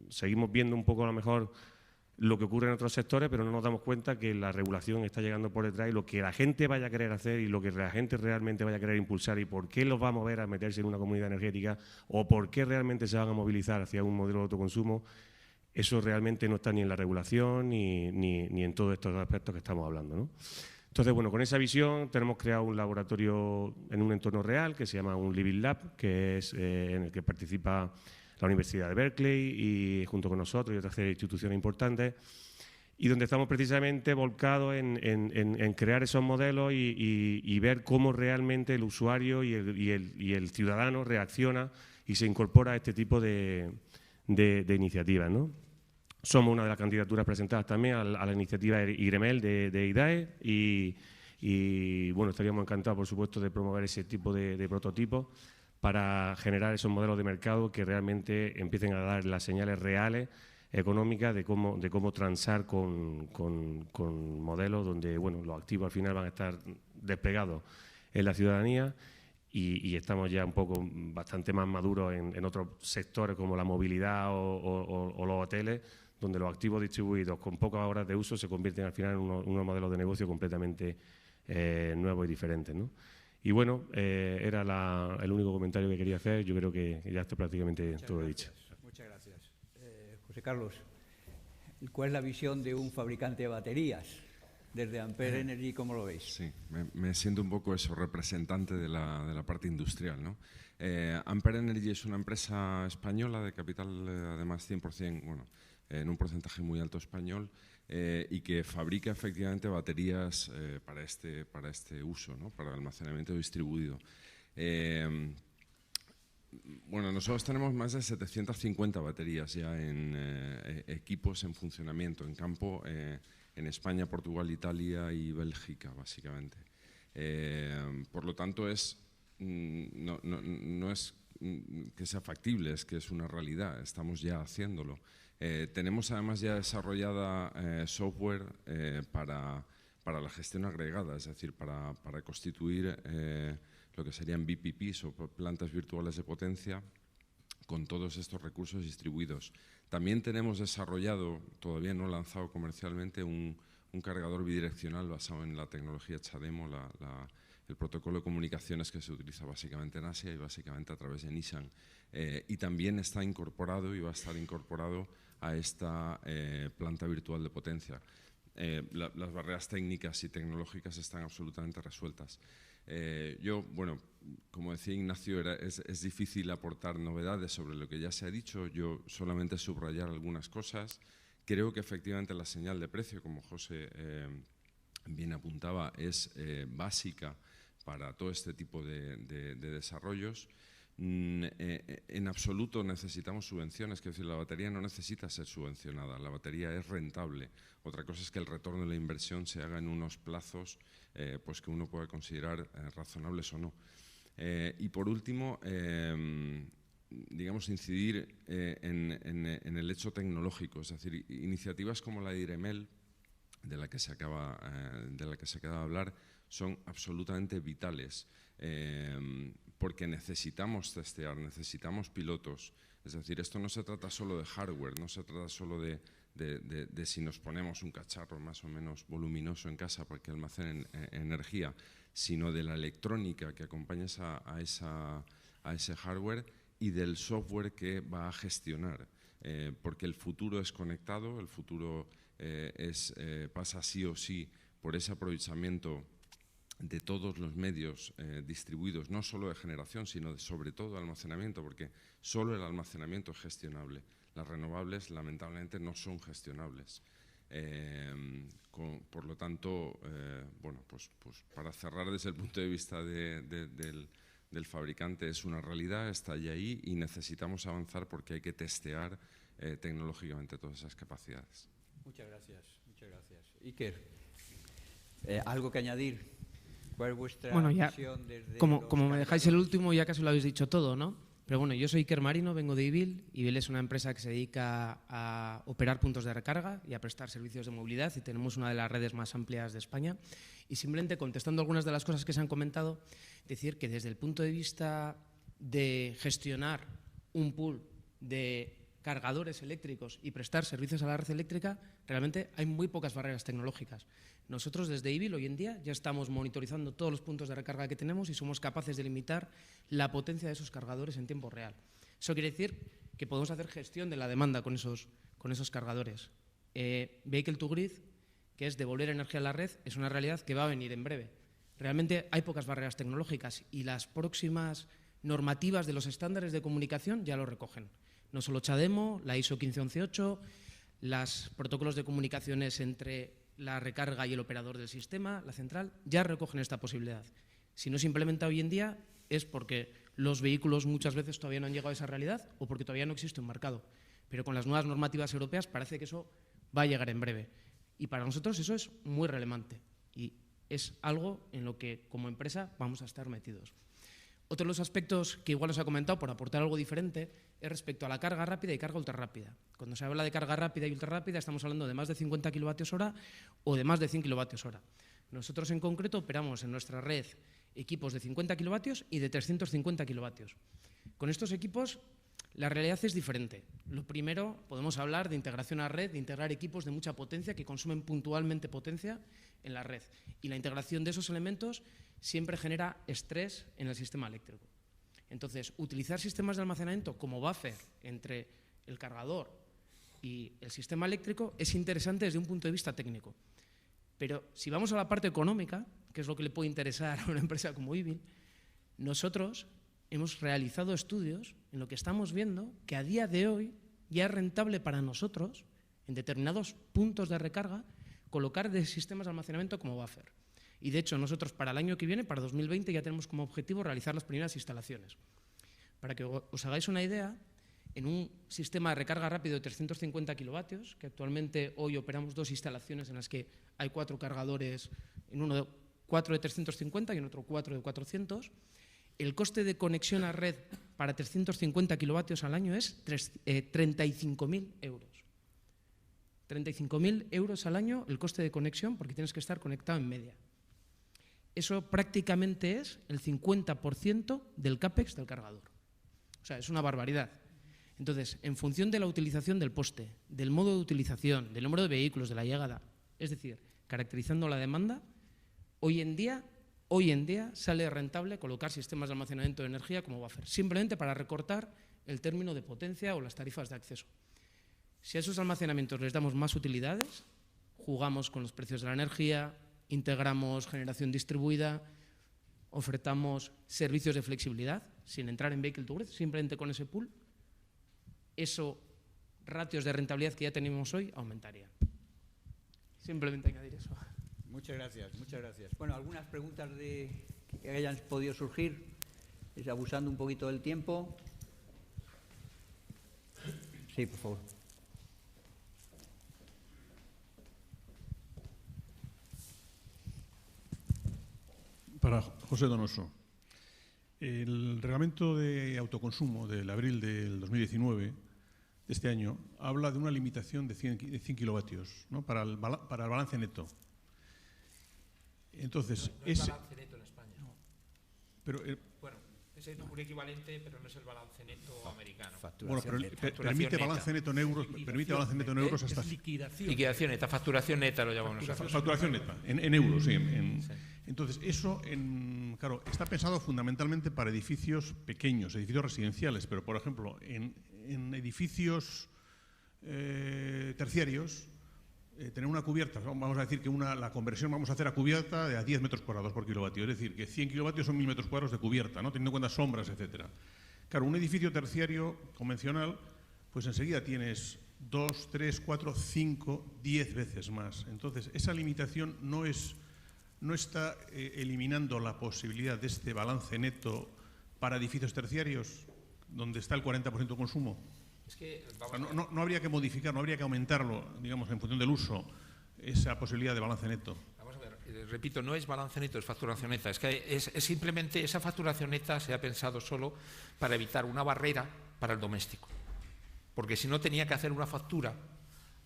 seguimos viendo un poco a lo mejor lo que ocurre en otros sectores, pero no nos damos cuenta que la regulación está llegando por detrás y lo que la gente vaya a querer hacer y lo que la gente realmente vaya a querer impulsar y por qué los va a mover a meterse en una comunidad energética o por qué realmente se van a movilizar hacia un modelo de autoconsumo. Eso realmente no está ni en la regulación ni en todos estos aspectos que estamos hablando, ¿no? Entonces, bueno, con esa visión tenemos creado un laboratorio en un entorno real que se llama un Living Lab, que es en el que participa la Universidad de Berkeley y junto con nosotros y otras instituciones importantes, y donde estamos precisamente volcados en crear esos modelos y ver cómo realmente el usuario y el ciudadano reacciona y se incorpora a este tipo de iniciativas, ¿no? Somos una de las candidaturas presentadas también a la iniciativa IREMEL de IDAE y bueno, estaríamos encantados, por supuesto, de promover ese tipo de prototipos para generar esos modelos de mercado que realmente empiecen a dar las señales reales económicas de cómo transar con modelos donde, bueno, los activos al final van a estar desplegados en la ciudadanía. Y estamos ya un poco bastante más maduros en otros sectores como la movilidad o los hoteles, donde los activos distribuidos con pocas horas de uso se convierten al final en unos modelos de negocio completamente nuevos y diferentes, ¿no? Y bueno, era el único comentario que quería hacer. Yo creo que ya está prácticamente todo dicho. Muchas gracias. José Carlos, ¿cuál es la visión de un fabricante de baterías? desde Ampere Energy, ¿cómo lo veis? Sí, me siento un poco eso, representante de la parte industrial, ¿no? Ampere Energy es una empresa española de capital, además 100%, bueno, en un porcentaje muy alto español, y que fabrica efectivamente baterías para este uso, ¿no? Para almacenamiento distribuido. Bueno, nosotros tenemos más de 750 baterías ya en equipos en funcionamiento, en campo, en España, Portugal, Italia y Bélgica, básicamente. Por lo tanto, no es que sea factible, es que es una realidad, estamos ya haciéndolo. Tenemos además ya desarrollada software para la gestión agregada, es decir, para constituir lo que serían VPPs o plantas virtuales de potencia con todos estos recursos distribuidos. También tenemos desarrollado, todavía no lanzado comercialmente, un cargador bidireccional basado en la tecnología CHAdeMO, el protocolo de comunicaciones que se utiliza básicamente en Asia y básicamente a través de Nissan. Y también está incorporado y va a estar incorporado a esta planta virtual de potencia. Las barreras técnicas y tecnológicas están absolutamente resueltas. Bueno, como decía Ignacio, es difícil aportar novedades sobre lo que ya se ha dicho. Yo solamente subrayar algunas cosas. Creo que efectivamente la señal de precio, como José bien apuntaba, es básica para todo este tipo de desarrollos. En absoluto necesitamos subvenciones, es decir, la batería no necesita ser subvencionada, la batería es rentable. Otra cosa es que el retorno de la inversión se haga en unos plazos pues que uno pueda considerar razonables o no. Y por último, digamos, incidir en el hecho tecnológico, es decir, iniciativas como la de IREMEL, de la que se acaba de hablar, son absolutamente vitales. Porque necesitamos testear, necesitamos pilotos. Es decir, esto no se trata solo de hardware, no se trata solo de si nos ponemos un cacharro más o menos voluminoso en casa para que almacene energía, sino de la electrónica que acompaña a ese hardware y del software que va a gestionar. Porque el futuro es conectado, el futuro pasa sí o sí por ese aprovechamiento de todos los medios distribuidos, no solo de generación, sino sobre todo de almacenamiento, porque solo el almacenamiento es gestionable. Las renovables, lamentablemente, no son gestionables. Por lo tanto, bueno, pues para cerrar desde el punto de vista del fabricante, es una realidad, está ya ahí y necesitamos avanzar porque hay que testear tecnológicamente todas esas capacidades. Muchas gracias, muchas gracias. Iker, ¿algo que añadir? ¿Cuál es vuestra visión desde como me dejáis el último, ya casi lo habéis dicho todo, ¿no? Pero bueno, yo soy Iker Marino, vengo de Ibil. Ibil es una empresa que se dedica a operar puntos de recarga y a prestar servicios de movilidad y tenemos una de las redes más amplias de España. Y simplemente contestando algunas de las cosas que se han comentado, decir que desde el punto de vista de gestionar un pool de cargadores eléctricos y prestar servicios a la red eléctrica, realmente hay muy pocas barreras tecnológicas. Nosotros desde Ibil hoy en día ya estamos monitorizando todos los puntos de recarga que tenemos y somos capaces de limitar la potencia de esos cargadores en tiempo real. Eso quiere decir que podemos hacer gestión de la demanda con esos cargadores. Vehicle to Grid, que es devolver energía a la red, es una realidad que va a venir en breve. Realmente hay pocas barreras tecnológicas y las próximas normativas de los estándares de comunicación ya lo recogen. No solo CHAdeMO, la ISO 15118, los protocolos de comunicaciones entre la recarga y el operador del sistema, la central, ya recogen esta posibilidad. Si no se implementa hoy en día es porque los vehículos muchas veces todavía no han llegado a esa realidad o porque todavía no existe un mercado. Pero con las nuevas normativas europeas parece que eso va a llegar en breve. Y para nosotros eso es muy relevante y es algo en lo que como empresa vamos a estar metidos. Otro de los aspectos que igual os ha comentado, por aportar algo diferente, es respecto a la carga rápida y carga ultrarrápida. Cuando se habla de carga rápida y ultrarrápida estamos hablando de más de 50 kWh o de más de 100 kWh. Nosotros en concreto operamos en nuestra red equipos de 50 kilovatios y de 350 kilovatios. Con estos equipos la realidad es diferente. Lo primero, podemos hablar de integración a red, de integrar equipos de mucha potencia que consumen puntualmente potencia en la red. Y la integración de esos elementos siempre genera estrés en el sistema eléctrico. Entonces, utilizar sistemas de almacenamiento como buffer entre el cargador y el sistema eléctrico es interesante desde un punto de vista técnico. Pero si vamos a la parte económica, que es lo que le puede interesar a una empresa como Ibil, nosotros hemos realizado estudios en lo que estamos viendo que a día de hoy ya es rentable para nosotros, en determinados puntos de recarga, colocar de sistemas de almacenamiento como buffer. Y de hecho, nosotros para el año que viene, para 2020, ya tenemos como objetivo realizar las primeras instalaciones. Para que os hagáis una idea, en un sistema de recarga rápido de 350 kilovatios, que actualmente hoy operamos 2 instalaciones en las que hay 4 cargadores, en uno de 4 de 350 y en otro 4 de 400, el coste de conexión a red para 350 kilovatios al año es 35.000 euros. 35.000 euros al año el coste de conexión porque tienes que estar conectado en media. Eso prácticamente es el 50% del CAPEX del cargador. O sea, es una barbaridad. Entonces, en función de la utilización del poste, del modo de utilización, del número de vehículos, de la llegada, es decir, caracterizando la demanda, hoy en día sale rentable colocar sistemas de almacenamiento de energía como buffer, simplemente para recortar el término de potencia o las tarifas de acceso. Si a esos almacenamientos les damos más utilidades, jugamos con los precios de la energía, integramos generación distribuida, ofertamos servicios de flexibilidad, sin entrar en vehicle to grid, simplemente con ese pool, esos ratios de rentabilidad que ya tenemos hoy aumentarían. Simplemente añadir eso. Muchas gracias, muchas gracias. Bueno, algunas preguntas que hayan podido surgir, abusando un poquito del tiempo. Sí, por favor. Para José Donoso. El reglamento de autoconsumo del abril del 2019, de este año, habla de una limitación de 100 kilovatios, ¿no? para el balance neto. Entonces, no es balance neto en España. No. Pero, bueno, es un equivalente, pero no es el balance neto americano. Bueno, pero permite balance neto en euros, hasta... Es liquidación. Liquidación neta, facturación neta lo llamamos nosotros. Facturación neta, en euros, sí. Sí. Entonces, eso, claro, está pensado fundamentalmente para edificios pequeños, edificios residenciales, pero, por ejemplo, en edificios terciarios, tener una cubierta, vamos a decir que la conversión vamos a hacer a cubierta de a 10 metros cuadrados por kilovatio, es decir, que 100 kilovatios son 1000 metros cuadrados de cubierta, ¿no? Teniendo en cuenta sombras, etcétera. Claro, un edificio terciario convencional, pues enseguida tienes 2, 3, 4, 5, 10 veces más. Entonces, esa limitación no está eliminando la posibilidad de este balance neto para edificios terciarios, donde está el 40% de consumo. Es que, no habría que modificar, no habría que aumentarlo, digamos, en función del uso, esa posibilidad de balance neto. Vamos a ver, repito, no es balance neto, es facturación neta. Es que es simplemente esa facturación neta se ha pensado solo para evitar una barrera para el doméstico. Porque si no tenía que hacer una factura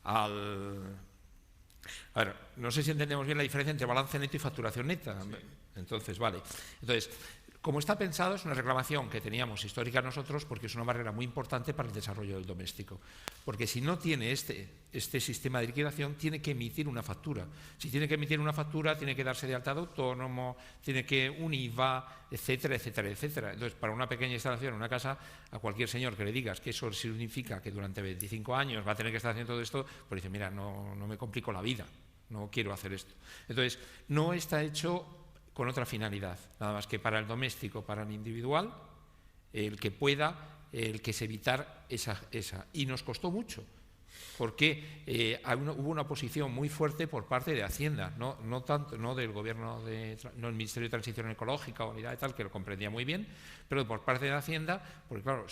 al... A ver, no sé si entendemos bien la diferencia entre balance neto y facturación neta. Sí. Entonces, vale. Entonces, como está pensado, es una reclamación que teníamos histórica nosotros porque es una barrera muy importante para el desarrollo del doméstico. Porque si no tiene este sistema de liquidación, tiene que emitir una factura. Si tiene que emitir una factura, tiene que darse de alta de autónomo, tiene que un IVA, etcétera, etcétera, etcétera. Entonces, para una pequeña instalación en una casa, a cualquier señor que le digas que eso significa que durante 25 años va a tener que estar haciendo todo esto, pues dice, mira, no me complico la vida, no quiero hacer esto. Entonces, no está hecho con otra finalidad, nada más que para el doméstico, para el individual, el que pueda, el que es evitar esa. Y nos costó mucho, porque hubo una posición muy fuerte por parte de Hacienda, no tanto, no del Gobierno, no el Ministerio de Transición Ecológica o unidad de tal, que lo comprendía muy bien, pero por parte de Hacienda, porque claro,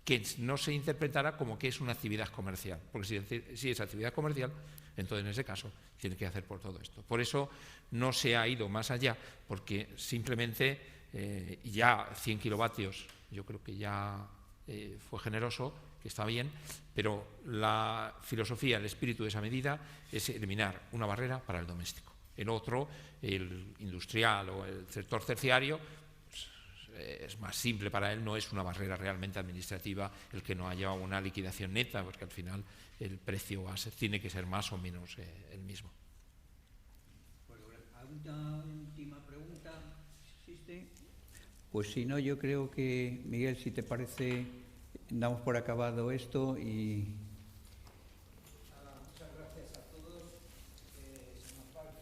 que no se interpretara como que es una actividad comercial, porque si es actividad comercial, entonces en ese caso tiene que hacer por todo esto. Por eso no se ha ido más allá, porque simplemente ya 100 kilovatios, yo creo que ya fue generoso, que está bien, pero la filosofía, el espíritu de esa medida es eliminar una barrera para el doméstico. El otro, el industrial o el sector terciario, es más simple para él, no es una barrera realmente administrativa el que no haya una liquidación neta, porque al final el precio tiene que ser más o menos el mismo. Bueno, ¿alguna última pregunta existe? Pues si no, yo creo que, Miguel, si te parece, damos por acabado esto y... Muchas gracias a todos. Se nos va el